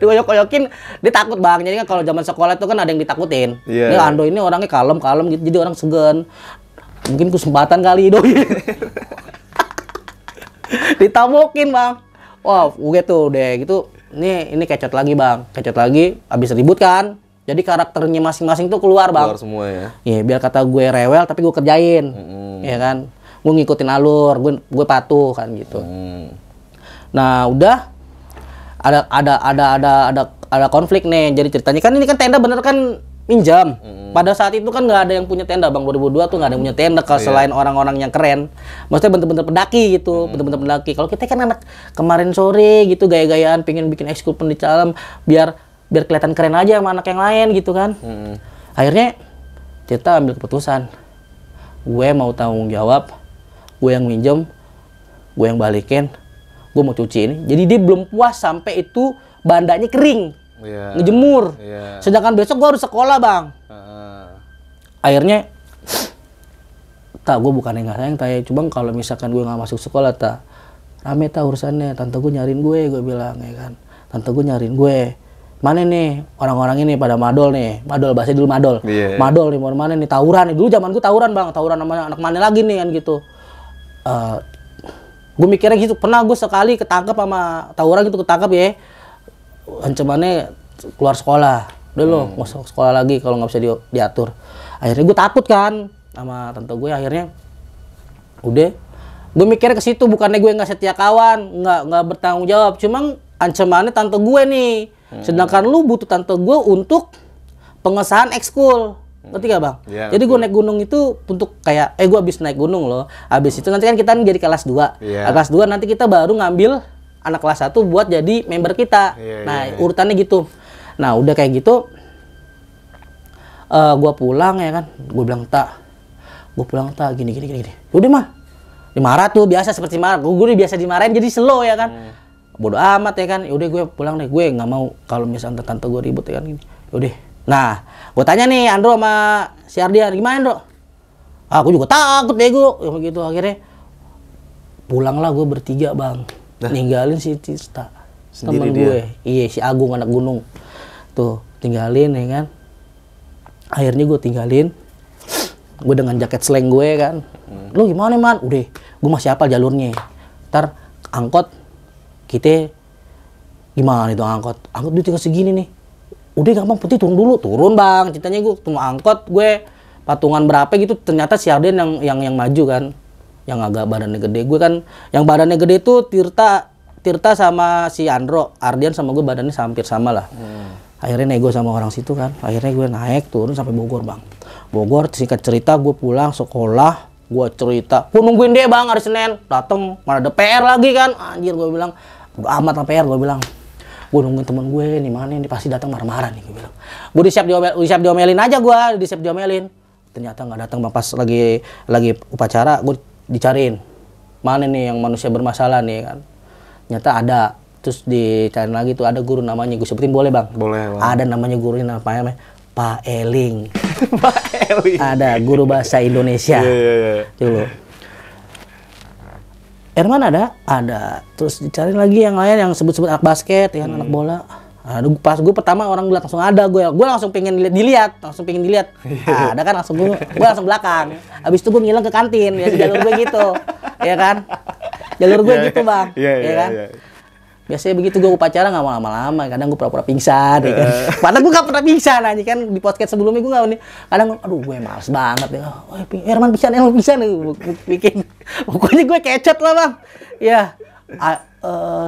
dikoyok-koyokin, dia takut bang. Jadi kan kalau zaman sekolah itu kan ada yang ditakutin. Ini Ando ini orangnya kalem gitu, jadi orang segan. Mungkin kesempatan kali doi. Ditabokin bang. Wah, gue tuh deh gitu. Ini kecot lagi bang, kecot lagi. Abis ribut kan. Jadi karakternya masing-masing tuh keluar bang. Keluar semua ya. Iya, biar kata gue rewel tapi gue kerjain. Iya kan. Gue ngikutin alur, gue patuh kan gitu. Nah udah ada konflik nih. Jadi ceritanya kan ini kan tenda bener kan minjam. Pada saat itu kan nggak ada yang punya tenda bang, 2002 tuh nggak ada yang punya tenda kalau selain orang-orang yang keren. Maksudnya bener-bener pendaki gitu, bener-bener pendaki. Kalau kita kan anak kemarin sore gitu gaya-gayaan, pengen bikin ekskul di dalam biar kelihatan keren aja sama anak yang lain gitu kan. Akhirnya kita ambil keputusan, gue mau tanggung jawab, gue yang minjem, gue yang balikin, gue mau cuci ini. Jadi dia belum puas sampai itu bandanya kering, ngejemur. Sedangkan besok gue harus sekolah bang. Akhirnya, gue bukannya nggak sayang, cuma kalau misalkan gue nggak masuk sekolah, rame urusannya, tante gue nyariin gue bilang ya kan, tante gue nyariin gue, mana nih orang-orang ini pada madol bahasa dulu madol, madol nih mana nih, tawuran nih, dulu zaman gue tawuran bang, tawuran sama anak mana lagi nih kan gitu. Gue mikirnya gitu, pernah gue sekali ketangkep sama tawuran gitu, ketangkep ya, ancamannya keluar sekolah, udah lo masuk sekolah lagi kalau nggak bisa diatur. Akhirnya gue takut kan sama tante gue. Akhirnya udah gue mikirnya ke situ, bukannya gue nggak setia kawan, nggak bertanggung jawab, cuma ancamannya tante gue nih. Sedangkan lu butuh tante gue untuk pengesahan ekskul, ngerti gak bang? Jadi gue naik gunung itu untuk kayak gue habis naik gunung loh, habis itu nanti kan kita jadi kelas 2. Kelas 2 nanti kita baru ngambil anak kelas 1 buat jadi member kita. Urutannya gitu. Nah udah kayak gitu, gue pulang ya kan, gue bilang gini. Udah mah dimarah tuh, biasa seperti marah. Gue udah biasa dimarahin jadi slow ya kan. Bodoh amat ya kan. Udah gue pulang deh, gue nggak mau kalau misalnya tante gue ribut ya kan gini. Udah. Nah, gue tanya nih Andro sama si Ardian, gimana Andro? Aku juga takut bego. Ya begitu akhirnya pulanglah gue bertiga bang. Ninggalin si Tirta. Temen gue. Iya si Agung anak gunung. Tuh tinggalin ya kan. Akhirnya gue tinggalin. Gue dengan jaket slang gue kan. Lu gimana man? Udah gue masih hafal jalurnya. Ntar angkot kita gimana itu angkot? Angkot duit tinggal segini nih. Udah gampang putih turun dulu. Turun bang. Ceritanya gue tunggu angkot gue patungan berapa gitu, ternyata si Arden yang maju kan, yang agak badannya gede. Gue kan yang badannya gede itu Tirta sama si Andro, Arden sama gue badannya hampir sama lah. Akhirnya nego sama orang situ kan, akhirnya gue naik turun sampai Bogor bang. Bogor singkat cerita gue pulang sekolah, gue cerita, gue nungguin dia bang hari Senin, dateng mana ada PR lagi kan, anjir gue bilang, udah amat lah PR gue bilang. Gue nungguin temen gue nih mana nih pasti datang marah-marah nih gue bilang. Gue disiap diomelin aja gue, disiap diomelin. Ternyata nggak datang bang, pas lagi upacara gue dicariin mana nih yang manusia bermasalah nih kan. Ternyata ada, terus dicariin lagi tuh ada guru namanya, gue sebutin boleh bang? Boleh bang. Ada namanya gurunya namanya Pak Eling. Pak Eling. Ada guru bahasa Indonesia. Dulu. Erman ada. Terus dicari lagi yang lain yang sebut-sebut anak basket, ya anak bola. Aduh, pas gue pertama orang lihat langsung ada gue langsung pengen dilihat. Ada kan langsung gue langsung belakang. Habis itu gue ngilang ke kantin, ya jalur gue gitu, ya kan? Jalur gue gitu bang, ya kan? Biasanya begitu gue upacara nggak mau lama-lama, kadang gue pura-pura pingsan, ya kan? Padahal gue nggak pernah pingsan aja kan di podcast sebelumnya gue nggak nih. Kadang aduh gue males banget ya. Oh, Herman pingsan, bikin. Pokoknya gue kecot lah bang, ya.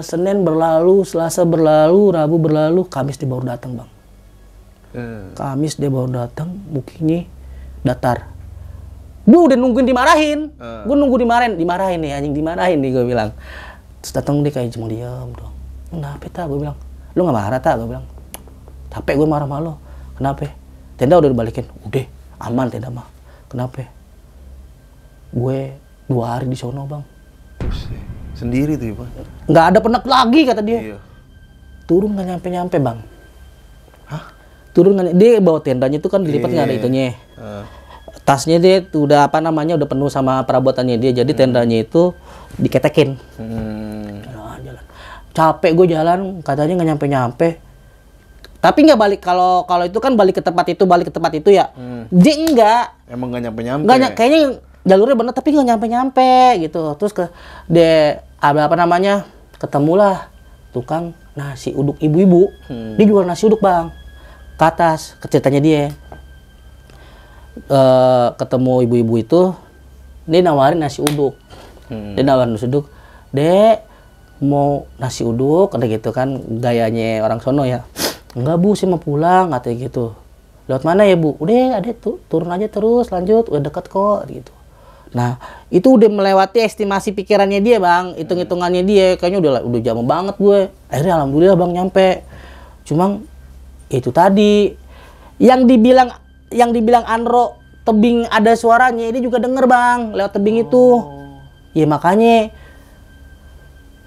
Senin berlalu, Selasa berlalu, Rabu berlalu, Kamis dia baru datang bang. Kamis dia baru datang, mukanya datar. Gue udah nungguin dimarahin, gue nunggu dimarahin nih anjing, dimarahin nih gue bilang. Terus datang dia kayak cuma diam dong. Kenapa tak? Gue bilang, lu nggak marah tak? Gue bilang, capek gue marah sama lo. Kenapa? Tenda udah dibalikin, udah aman tenda mah. Kenapa? Gue 2 hari di sono bang. Sendiri tuh ya bang? Nggak ada penak lagi kata dia. Iya. Turun nggak nyampe bang. Hah? Turun nggak, dia bawa tendanya itu kan dilipat nggak ada itunya. Tasnya dia udah udah penuh sama perabotannya dia, jadi tendanya itu diketekin. Jalan. Capek gue jalan, katanya nggak nyampe. Tapi nggak balik, kalau itu kan balik ke tempat itu ya. Dia enggak. Emang nggak nyampe-nyampe? Kayaknya jalurnya bener tapi nggak nyampe gitu. Terus ketemulah tukang nasi uduk ibu-ibu. Dia jual nasi uduk bang, ke atas. Ceritanya dia ketemu ibu-ibu itu, dia nawarin nasi uduk. Dek mau nasi uduk, ada gitu kan gayanya orang sono ya. Enggak bu, saya mau pulang katanya gitu. Lewat mana ya bu? Udah ada tuh, turun aja terus lanjut, udah deket kok gitu. Nah, itu udah melewati estimasi pikirannya dia, Bang. Hitung-hitungannya dia, kayaknya udah jam banget gue. Akhirnya alhamdulillah, Bang, nyampe. Cuma itu tadi yang dibilang Andro tebing ada suaranya, dia juga denger, Bang, lewat tebing itu. Ya makanya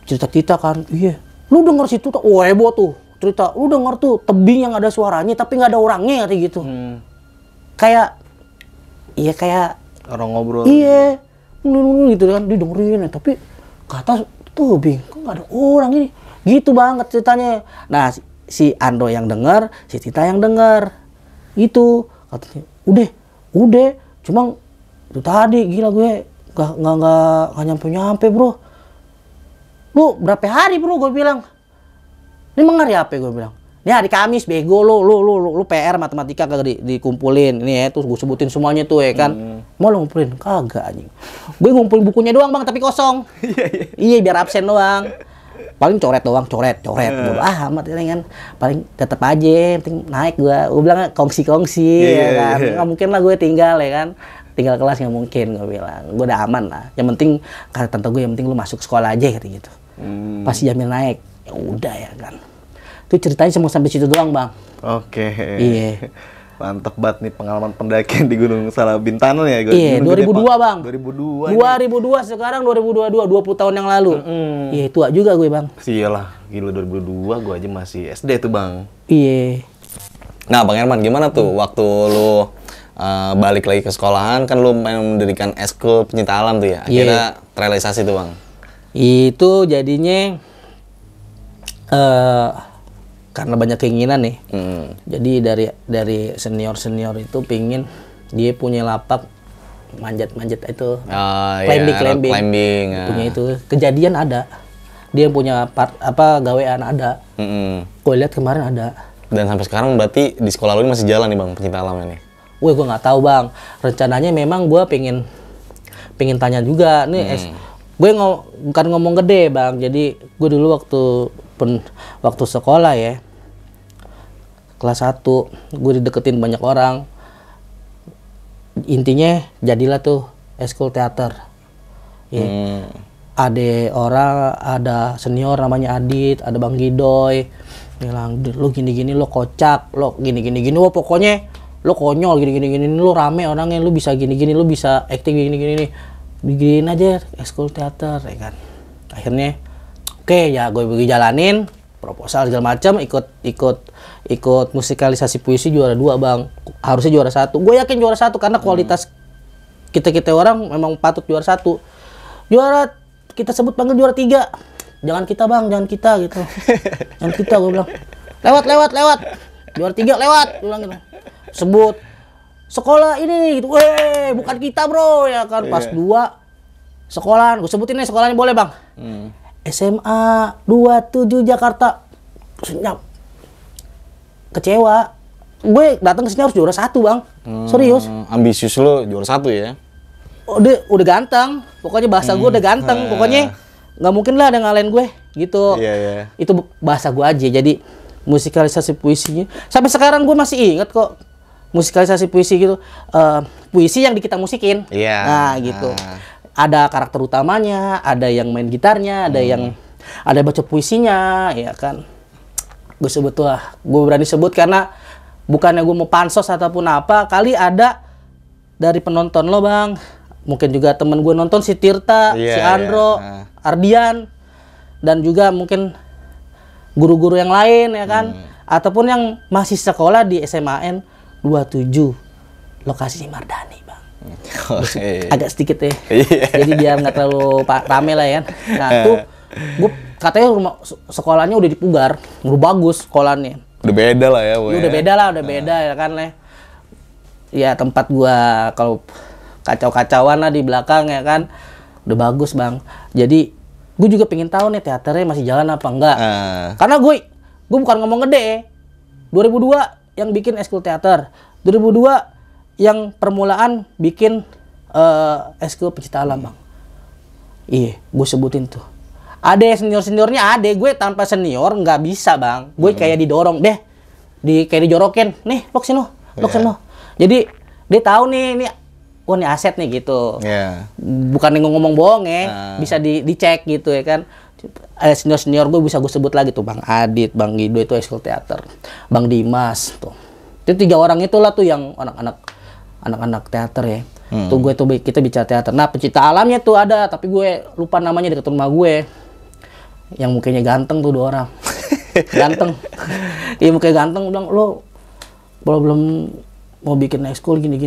cerita-cerita kan, iya. Lu denger situ tuh, oh heboh tuh. Cerita, lu denger tuh tebing yang ada suaranya tapi nggak ada orangnya kayak gitu. Kayak orang ngobrol. Iya, gitu kan, didengerin, tapi kata tuh bing, kok nggak ada orang ini, gitu banget ceritanya. Nah, si Andro yang denger, si Tita yang denger, itu katanya, udah, cuma itu tadi gila gue, nggak nyampe bro. Lu berapa hari bro, gue bilang, ini mengar ya apa gue bilang. Ini hari Kamis bego lu PR matematika kagak dikumpulin. Ini ya, terus gue sebutin semuanya tuh ya kan. Mau lu ngumpulin? Kagak anjing. Gue ngumpulin bukunya doang, Bang, tapi kosong. Iya, biar absen doang. Paling coret. Bodoh amat ya kan. Paling tetep aja, penting naik gua. Gue bilang kongsi ya kan. Nggak mungkin lah gue tinggal ya kan. Tinggal kelas nggak mungkin, gue bilang. Gue udah aman lah. Yang penting kata tante gue, yang penting lu masuk sekolah aja gitu. Pasti Jamil naik. Ya udah ya kan. Itu ceritanya cuma sampai situ doang, Bang. Oke. Iya. Mantep banget nih pengalaman pendakian di Gunung Salabintana ya. Iya, 2002, Bang. 2002. 2002, sekarang 2022, 20 tahun yang lalu. Iya, tua juga gue, Bang. Iyalah, gila 2002 gue aja masih SD tuh, Bang. Iya. Nah, Bang Herman, gimana tuh waktu lu balik lagi ke sekolahan, kan lu pengen mendirikan eskul pencinta alam tuh ya. Akhirnya terrealisasi tuh Bang. Itu jadinya karena banyak keinginan nih. Jadi dari senior itu pingin dia punya lapak manjat itu, climbing. Punya itu kejadian ada. Dia punya gawean ada. Gue lihat kemarin ada. Dan sampai sekarang berarti di sekolah lu ini masih jalan nih Bang pencinta alam ini. Gue nggak tahu Bang. Rencananya memang gue pengen tanya juga nih. Gue bukan ngomong gede Bang. Jadi gue dulu waktu sekolah ya, kelas 1 gue dideketin banyak orang. Intinya jadilah tuh eskul teater. Ada senior namanya Adit, ada Bang Gidoy bilang, lu gini lo kocak, lo gini wah pokoknya lo konyol gini lo rame orangnya, lu bisa gini lu bisa acting gini bikin aja eskul teater ya kan. Akhirnya oke, ya gue pergi jalanin proposal segala macam, ikut musikalisasi puisi juara 2 Bang. Harusnya juara 1. Gue yakin juara 1 karena kualitas kita orang memang patut juara 1. Juara kita sebut panggil juara 3. Jangan kita Bang, jangan kita gitu. Jangan kita, gue bilang. Lewat. Juara 3 lewat, gue bilang gitu. Sebut sekolah ini gitu. Bukan kita bro ya kan. Pas 2 sekolahan, gue sebutin nih sekolahnya boleh Bang. SMA 27 Jakarta. Senyap. Kecewa. Gue datang ke sini harus juara 1 Bang. Serius. Ambisius lo juara 1 ya? Udah ganteng. Pokoknya bahasa gue udah ganteng. Pokoknya nggak mungkin lah ada ngalahin gue gitu. Itu bahasa gue aja. Jadi musikalisasi puisinya sampai sekarang gue masih ingat kok. Musikalisasi puisi gitu. Puisi yang kita musikin. Nah gitu. Ada karakter utamanya, ada yang main gitarnya, ada baca puisinya, ya kan. Gue berani sebut karena bukannya gue mau pansos ataupun apa, kali ada dari penonton lo Bang, mungkin juga temen gue nonton si Tirta, si Andro, Ardian, dan juga mungkin guru-guru yang lain ya kan, ataupun yang masih sekolah di SMAN 27 lokasi Mardani Bang. Agak sedikit ya. Jadi biar nggak terlalu rame lah ya. Nah tuh gue katanya sekolahnya udah dipugar, udah bagus sekolahnya. Udah beda lah ya. Udah beda ya kan lah. Ya tempat gua kalau kacau-kacauan lah di belakang ya kan, udah bagus Bang. Jadi gue juga pengen tahu nih teaternya masih jalan apa enggak. Karena gue bukan ngomong gede. 2002 yang bikin eskul teater, 2002 yang permulaan bikin eskul pencinta alam Bang. Iya, gue sebutin tuh. Ada seniornya, ada. Gue tanpa senior nggak bisa Bang. Gue kayak didorong deh, kayak dijorokin. Nih, lo kesini lo. Jadi dia tahu nih, wah nih aset nih gitu. Bukan ngomong bohong ya, bisa dicek gitu ya kan. Senior gue bisa gue sebut lagi tuh, Bang Adit, Bang Gido itu eskul teater, Bang Dimas tuh. Itu 3 orang itulah tuh yang anak-anak teater ya. Tuh kita bicara teater. Nah pencinta alamnya tuh ada, tapi gue lupa namanya, dekat rumah gue. Yang mukanya ganteng tuh 2 orang. Ganteng. Iya mukanya ganteng, bilang lo belum mau bikin ekskul gini.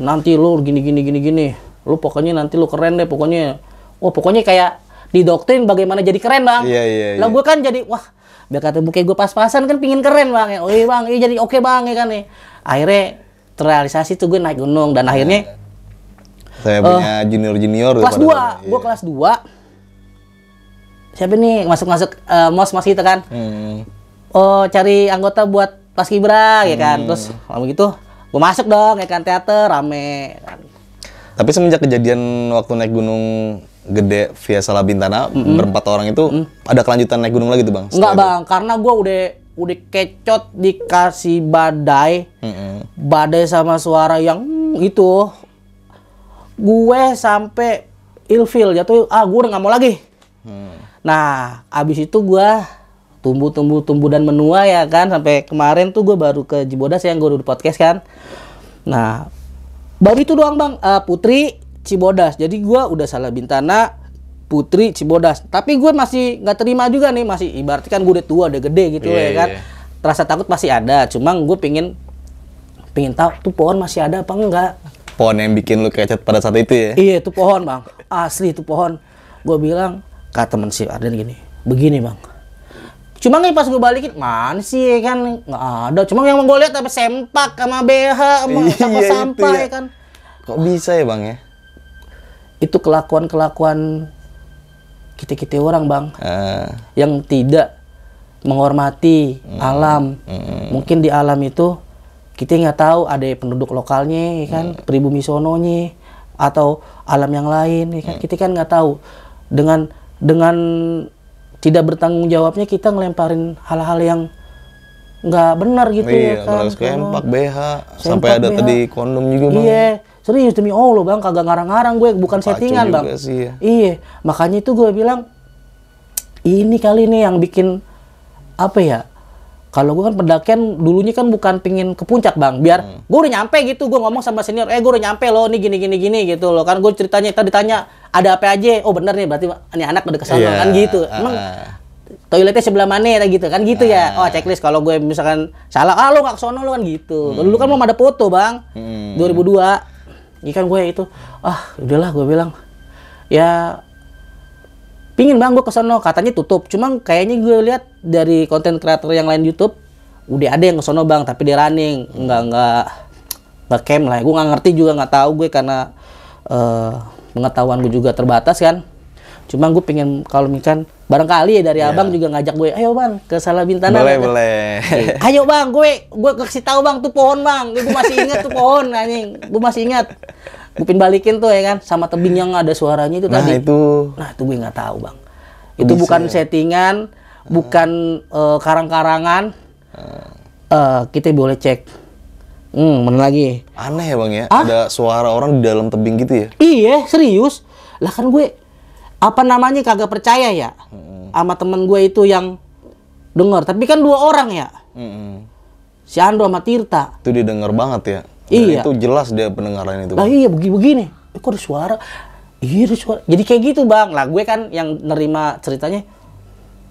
Nanti lo gini. Lo pokoknya nanti lo keren deh pokoknya. Pokoknya kayak didoktrin bagaimana jadi keren Bang. Lah gue kan jadi wah, biar kata mukanya gue pas-pasan kan pingin keren Bang. Oh iya Bang, jadi oke Bang ya kan nih. Akhirnya terrealisasi tuh gue naik gunung dan akhirnya saya punya junior kelas 2, gue kelas 2. Siapa nih masuk mos kita kan? Cari anggota buat paskibra ya kan. Terus kalau gitu gue masuk dong ya kan, teater rame kan. Tapi semenjak kejadian waktu naik gunung gede via Salabintana berempat orang itu ada kelanjutan naik gunung lagi tuh Bang? Enggak Bang, karena gue udah kecot dikasih badai. Badai sama suara yang itu. Gue sampai ilfil jatuh, gue udah nggak mau lagi. Nah, abis itu gue tumbuh dan menua ya kan, sampai kemarin tuh gue baru ke Cibodas yang gue udah podcast kan. Nah, baru itu doang Bang, Putri Cibodas. Jadi gue udah Salabintana, Putri Cibodas. Tapi gue masih nggak terima juga nih, masih ibaratnya kan gue udah tua, udah gede gitu ya kan. Rasa takut pasti ada, cuma gue pengen pengen tahu tuh pohon masih ada apa enggak. Pohon yang bikin lu kecet pada saat itu ya? Iya, itu pohon bang, asli itu pohon. Gue bilang ke temen si Arden gini, begini bang. Cuma nih pas gue balikin, mana sih kan nggak ada. Cuma yang gue lihat apa sempak sama BH sama sampah-sampah ya kan. Kok bisa ya bang ya? Itu kelakuan kita orang bang, yang tidak menghormati alam. Mungkin di alam itu kita nggak tahu ada penduduk lokalnya, ya kan, pribumi sononya, atau alam yang lain, ya kan. Kita kan nggak tahu. Dengan tidak bertanggung jawabnya kita ngelemparin hal-hal yang nggak benar gitu ya kan. Iya, sempak BH, sampai ada BH. Tadi kondom juga bang. Iya, serius demi Allah bang, kagak ngarang-ngarang gue, bukan settingan bang. Sih, ya. Iya, makanya itu gue bilang ini kali nih yang bikin apa ya? Kalau gue kan pendakian dulunya kan bukan pingin ke puncak bang, biar gue udah nyampe gitu, gue ngomong sama senior, gue udah nyampe loh, nih gini gitu loh, kan gue ceritanya tadi ditanya ada apa aja, oh bener nih berarti ini anak udah kesana kan gitu, emang toiletnya sebelah mana gitu kan gitu ya, oh checklist kalau gue misalkan salah, lo nggak kesono lo kan gitu, dulu kan belum ada foto bang, 2002, ini kan gue itu, udahlah gue bilang, ya pingin bang gue kesono, katanya tutup, cuma kayaknya gue lihat dari konten kreator yang lain YouTube udah ada yang kesono bang, tapi dia running, nggak camp lah, gue nggak ngerti juga, nggak tahu gue karena pengetahuan gue juga terbatas kan, cuma gue pengen kalau misalkan barangkali ya dari abang juga ngajak gue, ayo bang ke Salabintana, boleh. Ayo bang, gue kasih tahu bang tuh pohon bang, gue masih ingat tuh pohon anjing, gue masih ingat. Gue balikin tuh ya kan, sama tebing yang ada suaranya itu tadi. Nah itu gue nggak tahu bang. Itu bukan settingan, bukan karang-karangan. Kita boleh cek. Mana lagi? Aneh ya bang ya, ada suara orang di dalam tebing gitu ya? Iya, serius. Lah kan gue, apa namanya kagak percaya ya, sama temen gue itu yang denger. Tapi kan 2 orang ya, si Ando sama Tirta. Itu dia denger banget ya? Iya. Itu jelas dia pendengaran itu. Lah iya begini. Kok ada suara? Iya ada suara. Jadi kayak gitu bang. Lah gue kan yang nerima ceritanya.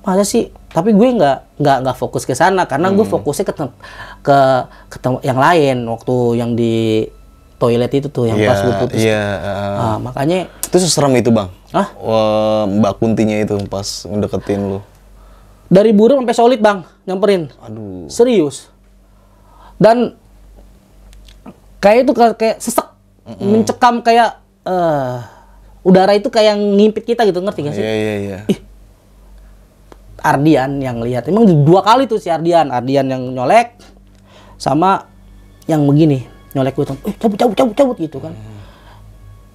Masa sih? Tapi gue nggak fokus ke sana karena gue fokusnya ke yang lain waktu yang di toilet itu tuh yang pas gue putus. Iya. Makanya. Itu seserem itu bang. Mbak Kuntinya itu pas ngedeketin lu. Dari burung sampai solid bang nyamperin. Aduh. Serius. Dan kayak itu kayak sesek, mencekam kayak udara itu kayak ngimpit kita gitu, ngerti gak sih? Iya. Ardian yang lihat, emang 2 kali tuh si Ardian yang nyolek, sama yang begini nyolek gue tuh, cabut gitu kan.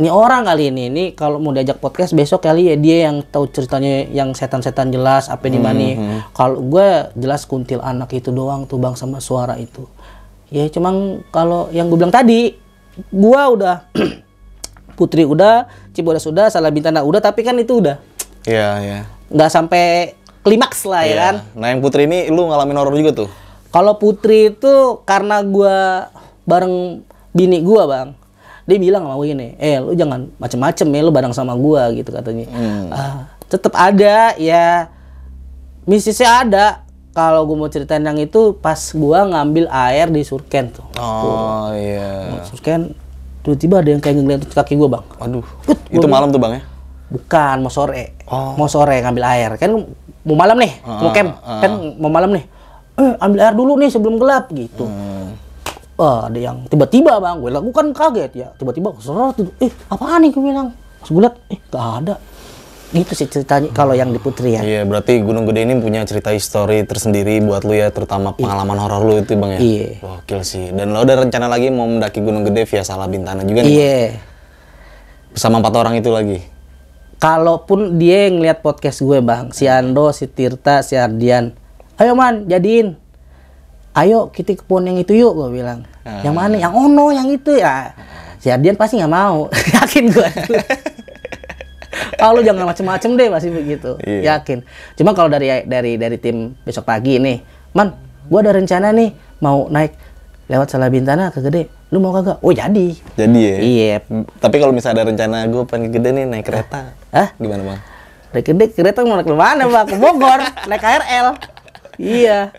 Ini orang kali ini kalau mau diajak podcast besok kali ya dia yang tahu ceritanya yang setan-setan jelas apa di mana. Kalau gue jelas kuntilanak itu doang tuh bang sama suara itu. Ya cuma kalau yang gue bilang tadi, gua udah Putri udah, Cibodas udah, Salabintana udah, tapi kan itu udah. Iya. Nggak sampai klimaks lah ya kan. Nah yang Putri ini lu ngalamin horor juga tuh? Kalau Putri itu karena gua bareng bini gua bang, dia bilang sama gue gini, lu jangan macem-macem ya, lu bareng sama gua gitu katanya. Tetep ada ya, misisnya ada. Kalau gue mau ceritain yang itu pas gua ngambil air di Surken tuh. Oh iya. Surken, tiba-tiba ada yang kayak ngeliat kaki gua bang. Aduh. Itu malam tuh bang ya? Bukan, mau sore. Mau sore ngambil air. Kan mau malam nih, mau camp. Kan mau malam nih. Ambil air dulu nih sebelum gelap gitu. Ada yang tiba-tiba bang, gue lakukan kaget ya. Tiba-tiba serot tuh. Apaan nih gue bilang? Pas gue liat, gak ada. Gitu sih ceritanya kalau yang di Putri ya. Iya, berarti Gunung Gede ini punya cerita histori tersendiri buat lu ya, terutama pengalaman horor lu itu bang ya. Iya. Gokil sih. Dan lo ada rencana lagi mau mendaki Gunung Gede via Salabintana juga nih? Iya. Bersama 4 orang itu lagi? Kalaupun dia yang ngeliat podcast gue bang, si Ando, si Tirta, si Ardian, ayo man jadiin. Ayo kita ke pohon yang itu yuk, gue bilang. Yang mana? Yang ono, yang itu ya. Si Ardian pasti nggak mau, yakin gue. Lu jangan macem-macem deh, masih begitu. Iya. Yakin. Cuma kalau dari tim besok pagi nih, man, gua ada rencana nih mau naik lewat Salabintana ke Gede. Lu mau kagak? Oh jadi. Jadi ya. Iya. Tapi kalau misalnya ada rencana gua pengen ke Gede nih naik kereta. Hah? Gimana bang? Naik Gede kereta mau naik kemana bang? Ke Bogor, naik KRL. Iya.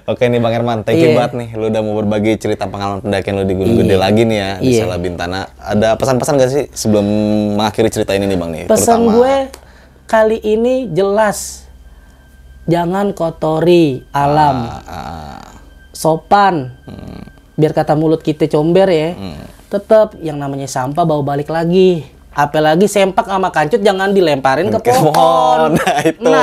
Oke nih Bang Herman, thank you banget nih. Lu udah mau berbagi cerita pengalaman pendakian lu di Gunung Gede lagi nih ya, di Salabintana. Ada pesan-pesan gak sih sebelum mengakhiri cerita ini nih Bang nih? Pesan gue kali ini jelas. Jangan kotori alam. Sopan. Biar kata mulut kita comber ya. Tetap yang namanya sampah bawa balik lagi. Apalagi sempak sama kancut jangan dilemparin ke pohon. Nah, itu.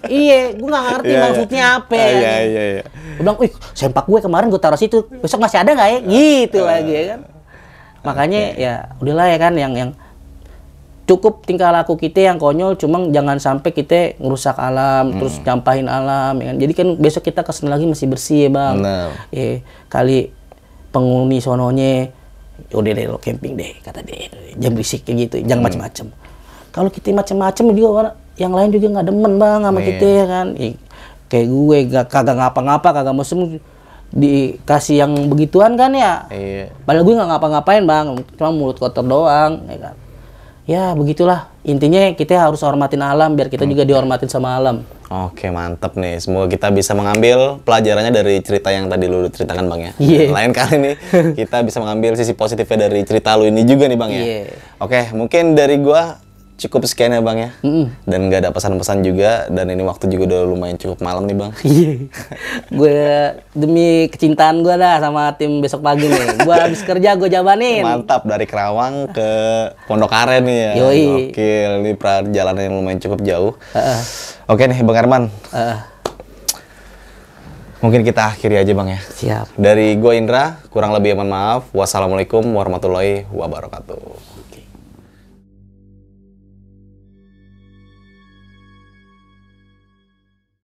Iya, gue nggak ngerti maksudnya apa. Iya. Gue bilang, sempak gue kemarin gue taruh situ, besok masih ada nggak ya? Gitu lagi ya kan. Makanya ya udahlah ya kan, yang cukup tingkah laku kita yang konyol, cuma jangan sampai kita ngerusak alam, terus nyampahin alam. Ya kan? Jadi kan besok kita kesana lagi masih bersih ya bang. Kali penghuni sononya udah deh lo camping deh kata dia, jangan berisik kayak gitu, jangan macem-macem. Kalau kita macem-macem juga yang lain juga nggak demen bang sama kita ya kan. Kayak gue kagak ngapa-ngapa, kagak mesem dikasih yang begituan kan ya. Padahal gue nggak ngapa-ngapain bang, cuma mulut kotor doang ya kan. Ya begitulah, intinya kita harus hormatin alam biar kita juga dihormatin sama alam. Oke, mantap nih. Semoga kita bisa mengambil pelajarannya dari cerita yang tadi lu ceritakan Bang ya. Lain kali nih kita bisa mengambil sisi positifnya dari cerita lu ini juga nih Bang ya. Oke, mungkin dari gua cukup sekian ya Bang ya. Dan nggak ada pesan-pesan juga, dan ini waktu juga udah lumayan cukup malam nih Bang. Gue demi kecintaan gue dah sama tim besok pagi nih. Gue habis kerja gue jabanin. Mantap, dari Kerawang ke Pondok Aren nih ya. Oke, ini perjalanan yang lumayan cukup jauh. Oke nih Bang Herman. Mungkin kita akhiri aja Bang ya. Siap. Dari gue Indra, kurang lebih mohon maaf. Wassalamualaikum warahmatullahi wabarakatuh.